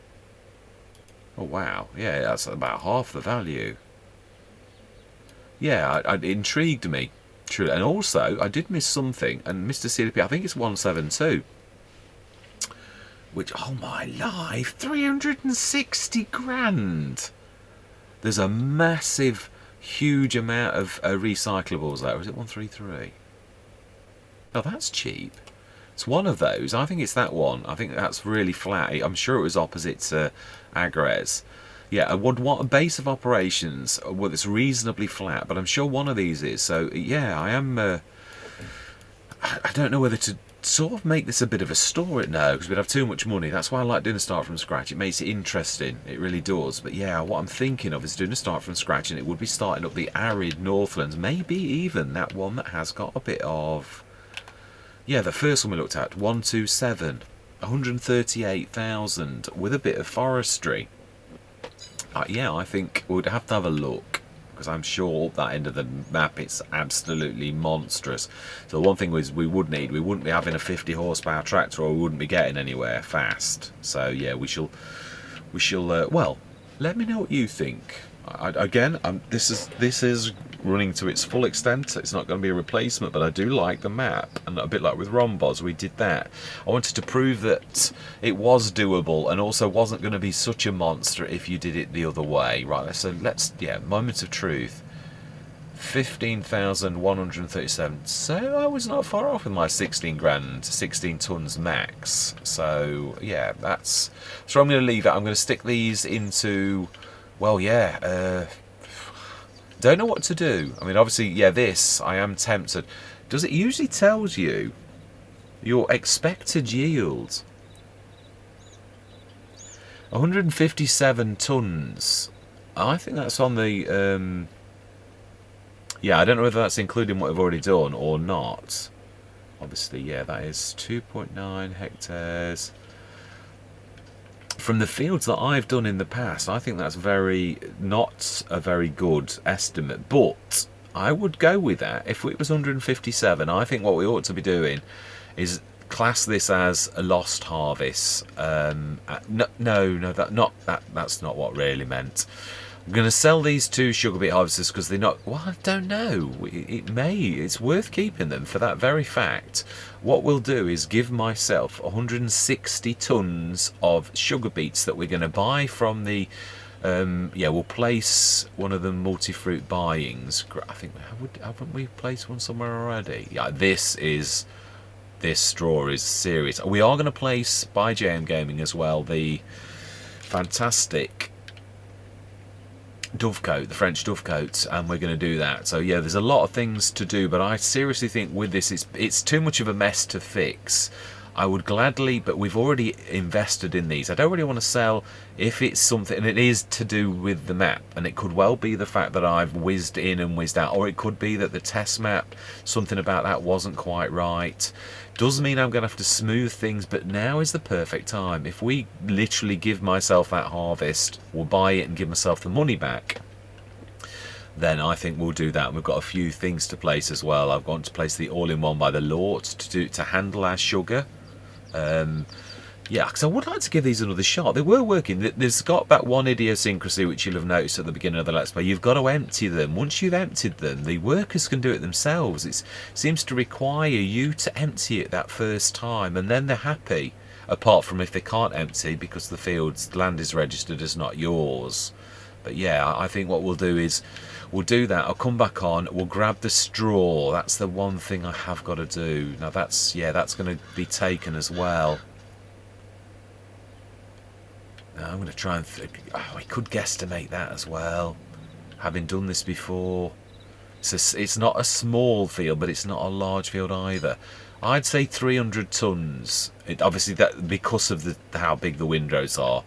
Oh, wow. Yeah, that's about half the value. Yeah, it intrigued me. True. And also, I did miss something. And Mr. CDP, I think it's 172. Which, oh my life, 360 grand. There's a massive, huge amount of recyclables there. Or is it 133? Oh, that's cheap. It's one of those. I think it's that one. I think that's really flat. I'm sure it was opposite to Agres. Yeah, I would want a base of operations. Well, it's reasonably flat, but I'm sure one of these is. So, yeah, I am I don't know whether to sort of make this a bit of a store now, because we'd have too much money. That's why I like doing a start from scratch. It makes it interesting, it really does. But yeah, what I'm thinking of is doing a start from scratch, and it would be starting up the arid Northlands, maybe even that one that has got a bit of, yeah, the first one we looked at, 127, 138,000 with a bit of forestry. Yeah, I think we'd have to have a look, because I'm sure up that end of the map it's absolutely monstrous. So the one thing is we wouldn't be having a 50 horsepower tractor, or we wouldn't be getting anywhere fast. So yeah, we shall well, let me know what you think. Again, this is running to its full extent. It's not going to be a replacement, but I do like the map, and a bit like with Rhombos, we did that. I wanted to prove that it was doable, and also wasn't going to be such a monster if you did it the other way. Right, so yeah, moment of truth. 15,137. So I was not far off with my 16 grand, 16 tons max. So yeah, that's so I'm going to leave it. I'm going to stick these into. Well, yeah, don't know what to do. I mean, obviously, yeah, this, I am tempted. Does it usually tells you your expected yield? 157 tons. I think that's on the, yeah, I don't know whether that's including what I've already done or not. Obviously, yeah, that is 2.9 hectares. From the fields that I've done in the past, I think that's not a very good estimate, but I would go with that. If it was 157, I think what we ought to be doing is class this as a lost harvest. That's not what really meant. I'm going to sell these two sugar beet harvesters because they're not, well, I don't know, it's worth keeping them for that very fact. What we'll do is give myself 160 tons of sugar beets that we're going to buy from the, yeah, we'll place one of the multi-fruit buyings. I think, haven't we placed one somewhere already? Yeah, this straw is serious. We are going to place by JMGaming as well the fantastic dovecote, the French dovecote, and we're going to do that. So yeah, there's a lot of things to do, but I seriously think with this it's too much of a mess to fix. I would gladly, but we've already invested in these. I don't really want to sell if it's something, and it is to do with the map, and it could well be the fact that I've whizzed in and whizzed out, or it could be that the test map, something about that wasn't quite right. Does mean I'm going to have to smooth things, but now is the perfect time. If we literally give myself that harvest, we'll buy it and give myself the money back, then I think we'll do that. And we've got a few things to place as well. I've got to place the all-in-one by the Lord to handle our sugar. Yeah, because I would like to give these another shot. They were working. There's got that one idiosyncrasy which you'll have noticed at the beginning of the Let's Play. You've got to empty them. Once you've emptied them, the workers can do it themselves. It seems to require you to empty it that first time, and then they're happy, apart from if they can't empty because the land is registered as not yours. But yeah, I think what we'll do is we'll do that. I'll come back on. We'll grab the straw. That's the one thing I have got to do. Now that's going to be taken as well. Now I'm going to try and we could guesstimate that as well, having done this before. It's not a small field, but it's not a large field either. I'd say 300 tons. Obviously, that because of how big the windrows are.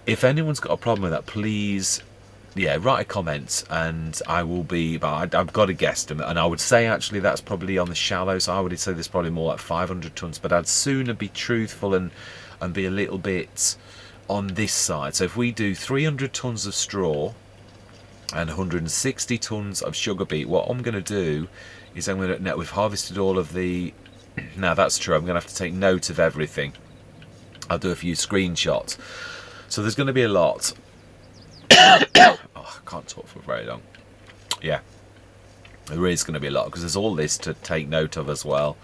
If anyone's got a problem with that, please, yeah, write a comment, and I will be. But I've got a guesstimate, and I would say actually that's probably on the shallow side. I would say there's probably more like 500 tons. But I'd sooner be truthful and be a little bit on this side. So if we do 300 tons of straw and 160 tons of sugar beet, what I'm going to do is now we've harvested all of the. Now that's true. I'm going to have to take note of everything. I'll do a few screenshots. So there's going to be a lot. Oh, I can't talk for very long. Yeah, there is going to be a lot because there's all this to take note of as well.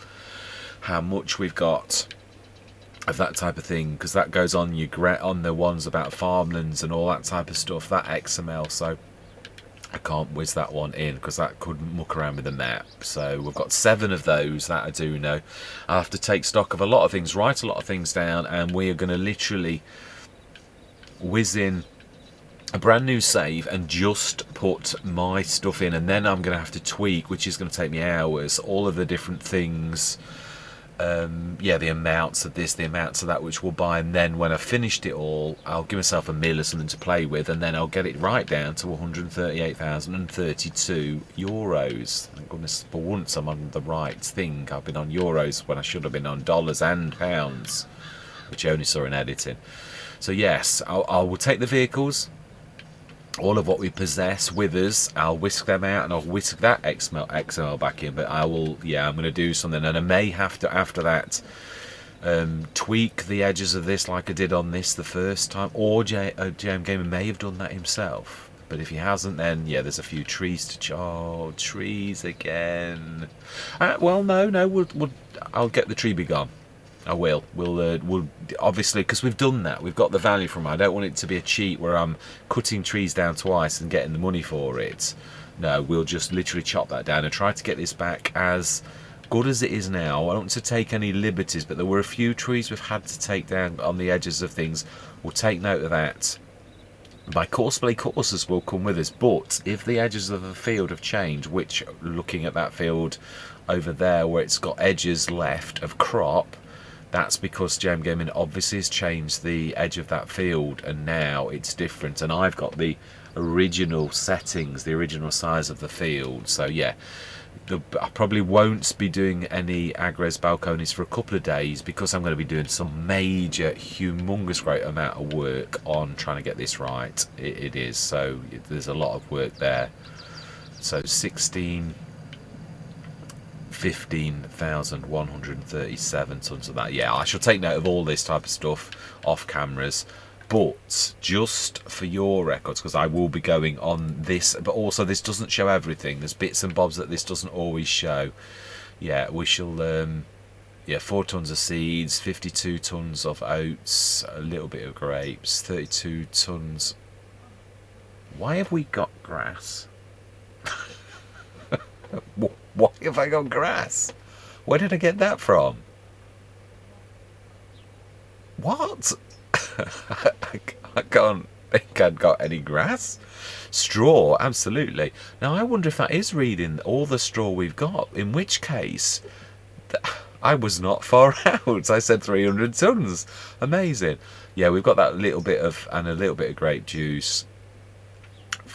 How much we've got of that type of thing, because that goes on on the ones about farmlands and all that type of stuff, that XML. So I can't whiz that one in because that could muck around with the map. So we've got 7 of those that I do know. I'll have to take stock of a lot of things, write a lot of things down, and we are going to literally whiz in a brand new save and just put my stuff in, and then I'm going to have to tweak, which is going to take me hours, all of the different things. Yeah, the amounts of this, the amounts of that, which we'll buy, and then when I've finished it all, I'll give myself a mil or something to play with, and then I'll get it right down to 138,032 euros. Thank goodness for once I'm on the right thing. I've been on euros when I should have been on dollars and pounds, which I only saw in editing. So yes, I will take the vehicles, all of what we possess with us. I'll whisk them out and I'll whisk that XML back in, but I will, yeah, I'm going to do something, and I may have to after that tweak the edges of this like I did on this the first time, or JMGaming may have done that himself, but if he hasn't, then yeah, there's a few trees to trees again. Well, no, I'll get the tree be gone. I will. We'll obviously, because we've done that. We've got the value from it. I don't want it to be a cheat where I'm cutting trees down twice and getting the money for it. No, we'll just literally chop that down and try to get this back as good as it is now. I don't want to take any liberties, but there were a few trees we've had to take down on the edges of things. We'll take note of that. My Courseplay courses will come with us, but if the edges of the field have changed, which looking at that field over there where it's got edges left of crop, that's because JMGaming obviously has changed the edge of that field, and now it's different, and I've got the original settings, the original size of the field. So yeah, I probably won't be doing any Agres Balconies for a couple of days, because I'm going to be doing some major, humongous, great amount of work on trying to get this right. It is, so there's a lot of work there. So 15,137 tons of that. Yeah, I shall take note of all this type of stuff off cameras, but just for your records, because I will be going on this, but also this doesn't show everything. There's bits and bobs that this doesn't always show. Yeah, we shall yeah, 4 tons of seeds, 52 tons of oats, a little bit of grapes, 32 tons. Why have we got grass? Why have I got grass? Where did I get that from? What? I can't think I'd got any grass. Straw, absolutely. Now I wonder if that is reading all the straw we've got, in which case I was not far out. I said 300 tons. Amazing. Yeah, we've got that little bit of, and a little bit of grape juice.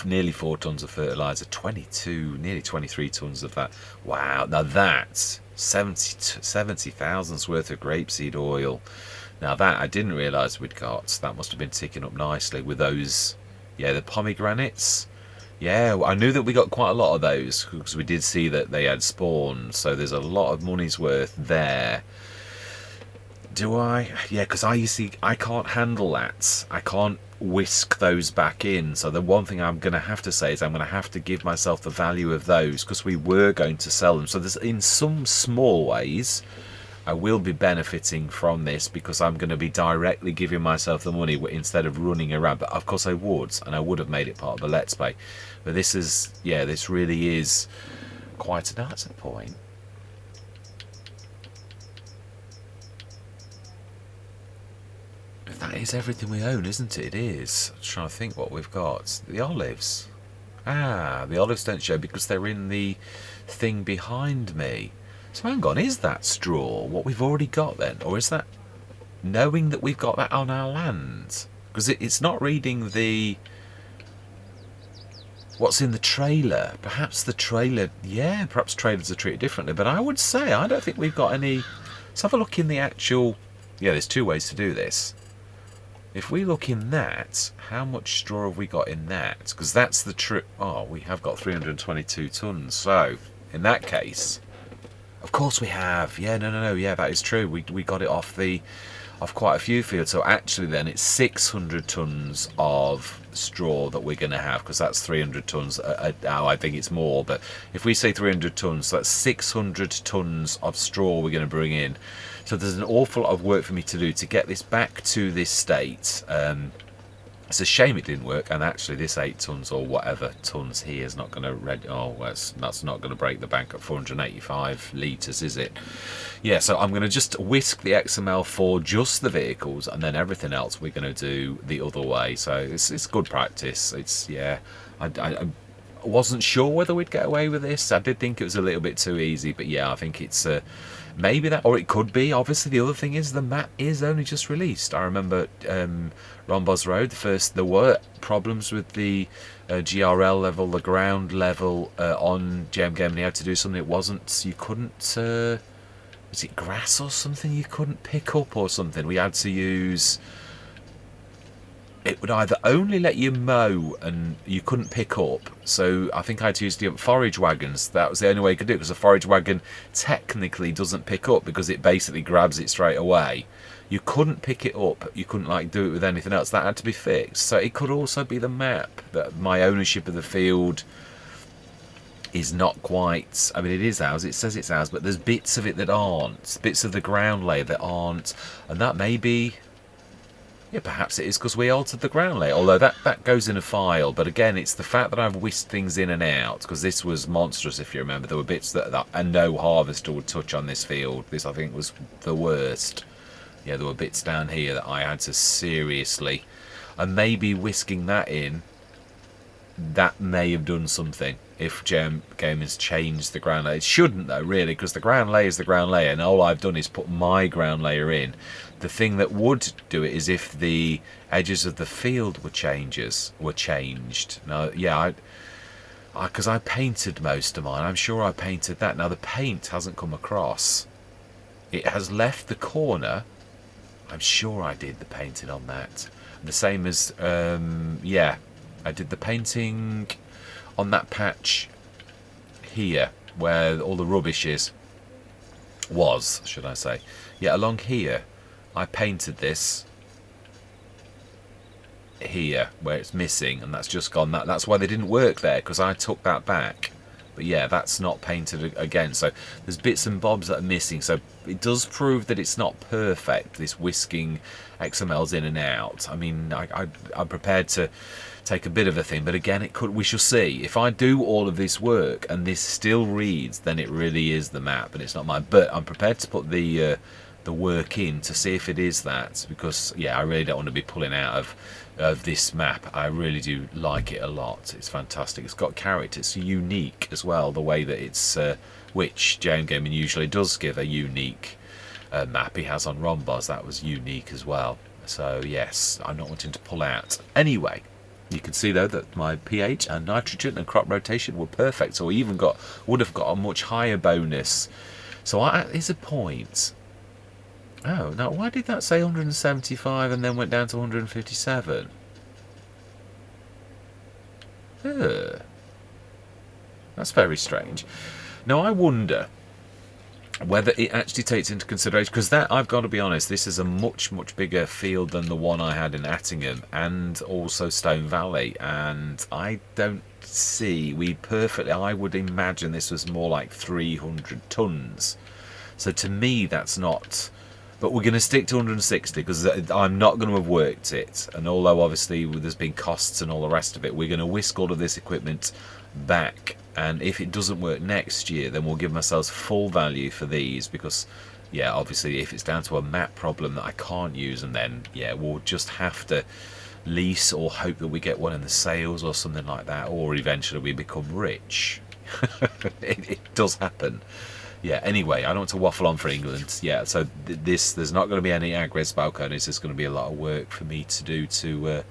Nearly 4 tons of fertilizer, 22, nearly 23 tons of that. Wow, now that's 70,000's worth of grapeseed oil. Now that I didn't realise we'd got. That must have been ticking up nicely with those, yeah, the pomegranates. Yeah, I knew that we got quite a lot of those, because we did see that they had spawned, so there's a lot of money's worth there. Do I? Yeah, because I can't handle that. I can't whisk those back in. So the one thing I'm going to have to say is I'm going to have to give myself the value of those, because we were going to sell them. So there's, in some small ways, I will be benefiting from this, because I'm going to be directly giving myself the money instead of running around. But of course I would, and I would have made it part of the Let's Play. But this is, yeah, this really is quite a nice point. That is everything we own, isn't it? It is. I'm trying to think what we've got. The olives. Ah, the olives don't show because they're in the thing behind me. So hang on, is that straw what we've already got then? Or is that knowing that we've got that on our land? Because it's not reading the... what's in the trailer. Perhaps the trailer... yeah, perhaps trailers are treated differently. But I would say, I don't think we've got any... Let's have a look in the actual... yeah, there's 2 ways to do this. If we look in that, how much straw have we got in that? Because that's the true... oh, we have got 322 tons. So, in that case... of course we have. Yeah, no. Yeah, that is true. We got it off quite a few fields. So actually then it's 600 tons of straw that we're going to have, because that's 300 tons. Now I think it's more, but if we say 300 tons, so that's 600 tons of straw we're going to bring in. So there's an awful lot of work for me to do to get this back to this state. It's a shame it didn't work, and actually this 8 tons or whatever tons here is not going to that's not going to break the bank at 485 litres, is it? Yeah, so I'm going to just whisk the XML for just the vehicles, and then everything else we're going to do the other way. So it's good practice. It's, yeah, I wasn't sure whether we'd get away with this. I did think it was a little bit too easy, but yeah, I think it's maybe that, or it could be. Obviously, the other thing is the map is only just released. I remember Rombos Road, there were problems with the GRL level, the ground level on JMGaming. You had to do something. It wasn't. You couldn't. Was it grass or something? You couldn't pick up or something. We had to use. It would either only let you mow and you couldn't pick up. So I think I had to use the forage wagons. That was the only way you could do it, because a forage wagon technically doesn't pick up because it basically grabs it straight away. You couldn't pick it up. You couldn't like do it with anything else. That had to be fixed. So it could also be the map, that my ownership of the field is not quite. I mean, it is ours. It says it's ours, but there's bits of it that aren't. Bits of the ground layer that aren't, and that may be. Yeah, perhaps it is because we altered the ground layer, although that goes in a file. But again, it's the fact that I've whisked things in and out, because this was monstrous, if you remember. There were bits that and no harvester would touch on this field. This, I think, was the worst. Yeah, there were bits down here that I had to seriously, and maybe whisking that in, that may have done something. If JMGaming's changed the ground layer, it shouldn't though, really, because the ground layer is the ground layer, and all I've done is put my ground layer in. The thing that would do it is if the edges of the field were changed. Now, yeah, because I painted most of mine. I'm sure I painted that. Now the paint hasn't come across. It has left the corner. I'm sure I did the painting on that. The same as yeah, I did the painting on that patch here where all the rubbish was, should I say. Yeah, along here I painted this here where it's missing, and that's just gone. That's why they didn't work there, because I took that back. But yeah, that's not painted again, so there's bits and bobs that are missing. So it does prove that it's not perfect, this whisking XMLs in and out. I mean, I'm prepared to take a bit of a thing, but again, we shall see. If I do all of this work and this still reads, then it really is the map and it's not mine. But I'm prepared to put the work in to see if it is that, because yeah, I really don't want to be pulling out of this map. I really do like it a lot. It's fantastic. It's got character. It's unique as well, the way that it's which JMGaming usually does give a unique map. He has on Rombos, that was unique as well. So yes, I'm not wanting to pull out. Anyway, you can see though that my pH and nitrogen and crop rotation were perfect, so we even would have got a much higher bonus. So here's a point. Oh, now why did that say 175 and then went down to 157? That's very strange. Now I wonder whether it actually takes into consideration, because that, I've got to be honest, this is a much bigger field than the one I had in Attingham and also Stone Valley, and I don't see, I would imagine this was more like 300 tons. So to me that's not. But we're going to stick to 160 because I'm not going to have worked it. And although obviously there's been costs and all the rest of it, we're going to whisk all of this equipment back. And if it doesn't work next year, then we'll give ourselves full value for these. Because, yeah, obviously if it's down to a map problem that I can't use, and then, yeah, we'll just have to lease or hope that we get one in the sales or something like that. Or eventually we become rich. It does happen. Yeah, anyway, I don't want to waffle on for England. Yeah, so there's not going to be any agres balconies. There's going to be a lot of work for me to do to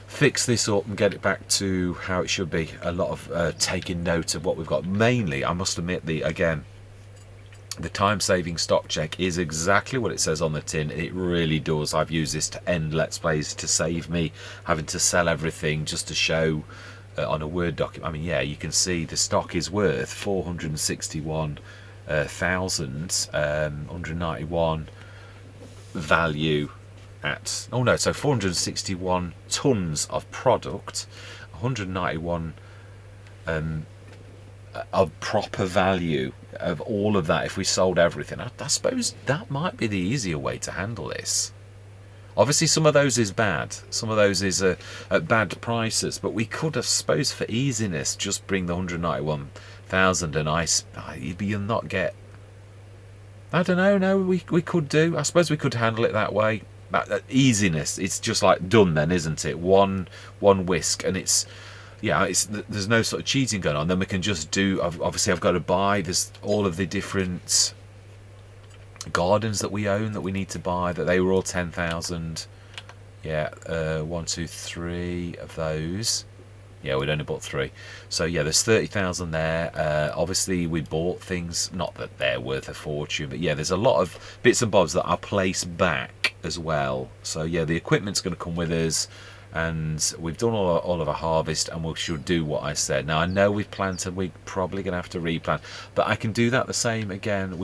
fix this up and get it back to how it should be. A lot of taking note of what we've got. Mainly, I must admit, again, the time-saving stock check is exactly what it says on the tin. It really does. I've used this to end Let's Plays to save me having to sell everything just to show on a Word document. I mean, yeah, you can see the stock is worth 461,191 value at, oh no, so 461 tons of product, 191 of proper value of all of that if we sold everything. I suppose that might be the easier way to handle this. Obviously some of those is bad, some of those is at bad prices, but we could, I suppose, for easiness, just bring the 191,000 and you'll not get, I don't know, no, we could do, I suppose we could handle it that way. That easiness, it's just like done then, isn't it? One whisk, and it's, yeah, there's no sort of cheating going on. Then we can just do, obviously I've got to buy, there's all of the different gardens that we own that we need to buy, that they were all 10,000. Yeah, 1 2 3 of those. Yeah, we'd only bought 3, so yeah, there's 30,000 there. Obviously we bought things, not that they're worth a fortune, but yeah, there's a lot of bits and bobs that are placed back as well. So yeah, the equipment's going to come with us, and we've done all of our harvest, and we should do what I said. Now I know we've planted, we're probably going to have to replant, but I can do that the same again.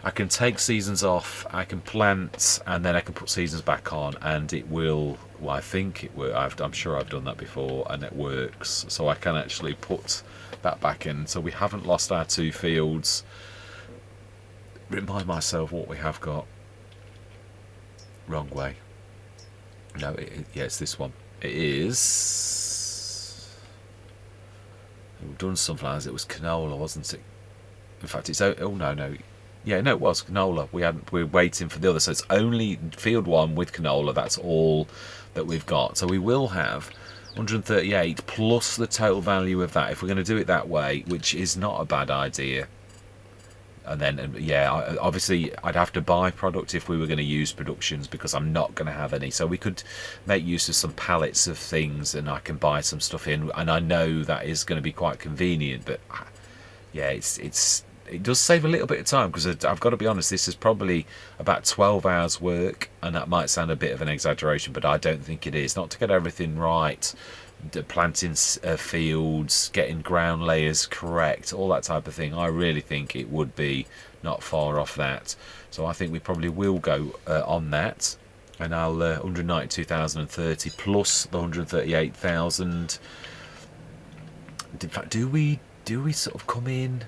I can take seasons off, I can plant, and then I can put seasons back on, and it will, well, I think it will, I'm sure I've done that before, and it works. So I can actually put that back in, so we haven't lost our 2 fields. Remind myself what we have got. Wrong way. No, yeah, it's this one. It is, we've done sunflowers, it was canola, wasn't it? In fact, it's, oh no, yeah, no, it was canola. We're waiting for the other, so it's only field 1 with canola. That's all that we've got. So we will have 138 plus the total value of that if we're going to do it that way, which is not a bad idea. And then, yeah, obviously I'd have to buy product if we were going to use productions, because I'm not going to have any. So we could make use of some pallets of things, and I can buy some stuff in, and I know that is going to be quite convenient. But yeah, it does save a little bit of time, because I've got to be honest, this is probably about 12 hours work, and that might sound a bit of an exaggeration, but I don't think it is. Not to get everything right, planting fields, getting ground layers correct, all that type of thing. I really think it would be not far off that. So I think we probably will go on that, and I'll 192,030 plus the 138,000. In fact, do we sort of come in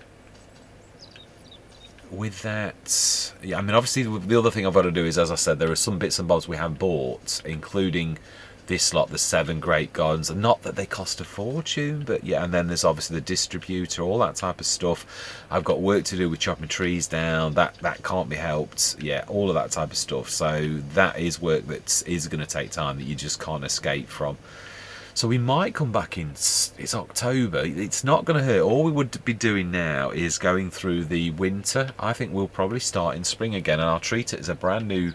with that? Yeah, I mean, obviously the other thing I've got to do is, as I said, there are some bits and bobs we have bought, including this lot, the 7 great gardens. Not that they cost a fortune, but yeah, and then there's obviously the distributor, all that type of stuff. I've got work to do with chopping trees down, that can't be helped. Yeah, all of that type of stuff. So that is work that is going to take time, that you just can't escape from. So we might come back in, it's October, it's not going to hurt. All we would be doing now is going through the winter. I think we'll probably start in spring again, and I'll treat it as a brand new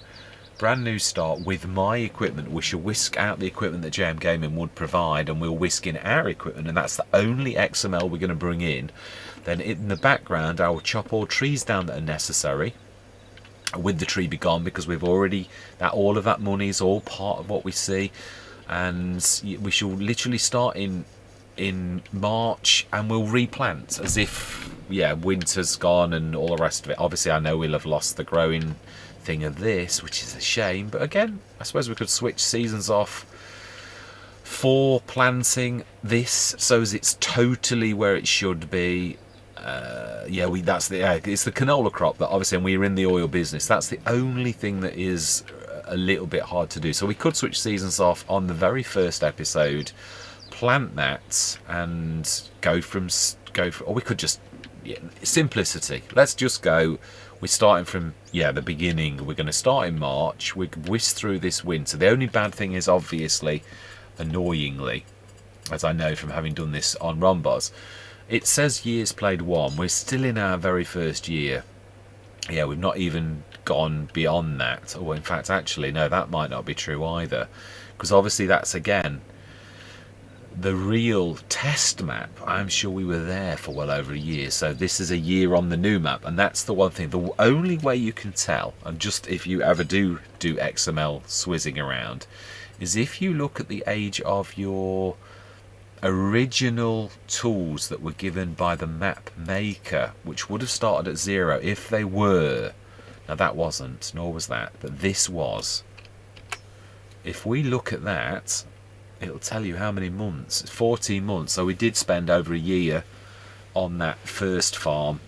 start with my equipment. We shall whisk out the equipment that JMGaming would provide, and we'll whisk in our equipment, and that's the only XML we're going to bring in. Then in the background I will chop all trees down that are necessary, with the tree be gone, because we've already, all of that money is all part of what we see. And we shall literally start in March, and we'll replant as if, yeah, winter's gone and all the rest of it. Obviously I know we'll have lost the growing thing of this, which is a shame, but again, I suppose we could switch seasons off for planting this, so as it's totally where it should be. Yeah, it's the canola crop that obviously, and we're in the oil business, that's the only thing that is a little bit hard to do. So we could switch seasons off on the very first episode, plant that, and go for, or we could just, yeah, simplicity. Let's just go. We're starting from, yeah, the beginning. We're going to start in March. We could whisk through this winter. The only bad thing is, obviously, annoyingly, as I know from having done this on Rombos, it says years played 1. We're still in our very first year. Yeah, we've not even gone beyond that. Or in fact, actually, no, that might not be true either, because obviously that's, again, the real test map. I'm sure we were there for well over a year, so this is a year on the new map, and that's the one thing. The only way you can tell, and just if you ever do XML swizzing around, is if you look at the age of your original tools that were given by the map maker, which would have started at 0 if they were. Now that wasn't, nor was that, but this was. If we look at that, it'll tell you how many months. It's 14 months, so we did spend over a year on that first farm.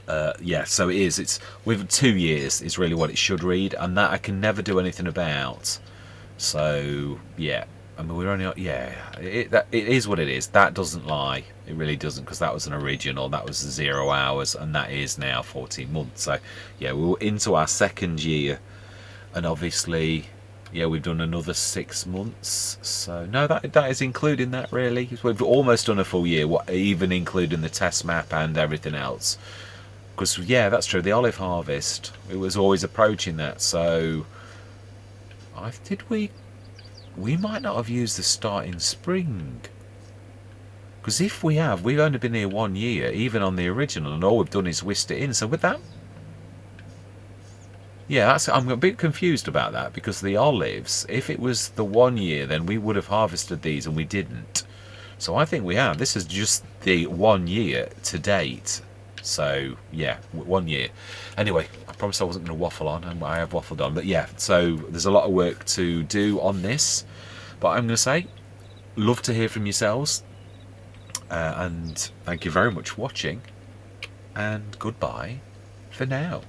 Yeah, so it is. It's with 2 years is really what it should read, and that I can never do anything about. So yeah, I mean we're only it is what it is. That doesn't lie. It really doesn't, because that was an original. That was 0 hours, and that is now 14 months. So yeah, we're into our second year, and obviously. Yeah, we've done another 6 months. So no, that is including that really. We've almost done a full year, even including the test map and everything else. Because yeah, that's true. The olive harvest, it was always approaching that. So, did we might not have used the start in spring. Because if we have, we've only been here 1 year, even on the original, and all we've done is whisked it in. So with that, yeah, I'm a bit confused about that, because the olives, if it was the 1 year, then we would have harvested these, and we didn't. So I think we have. This is just the 1 year to date. So yeah, 1 year. Anyway, I promised I wasn't going to waffle on, and I have waffled on. But yeah, so there's a lot of work to do on this. But I'm going to say, love to hear from yourselves. And thank you very much for watching. And goodbye for now.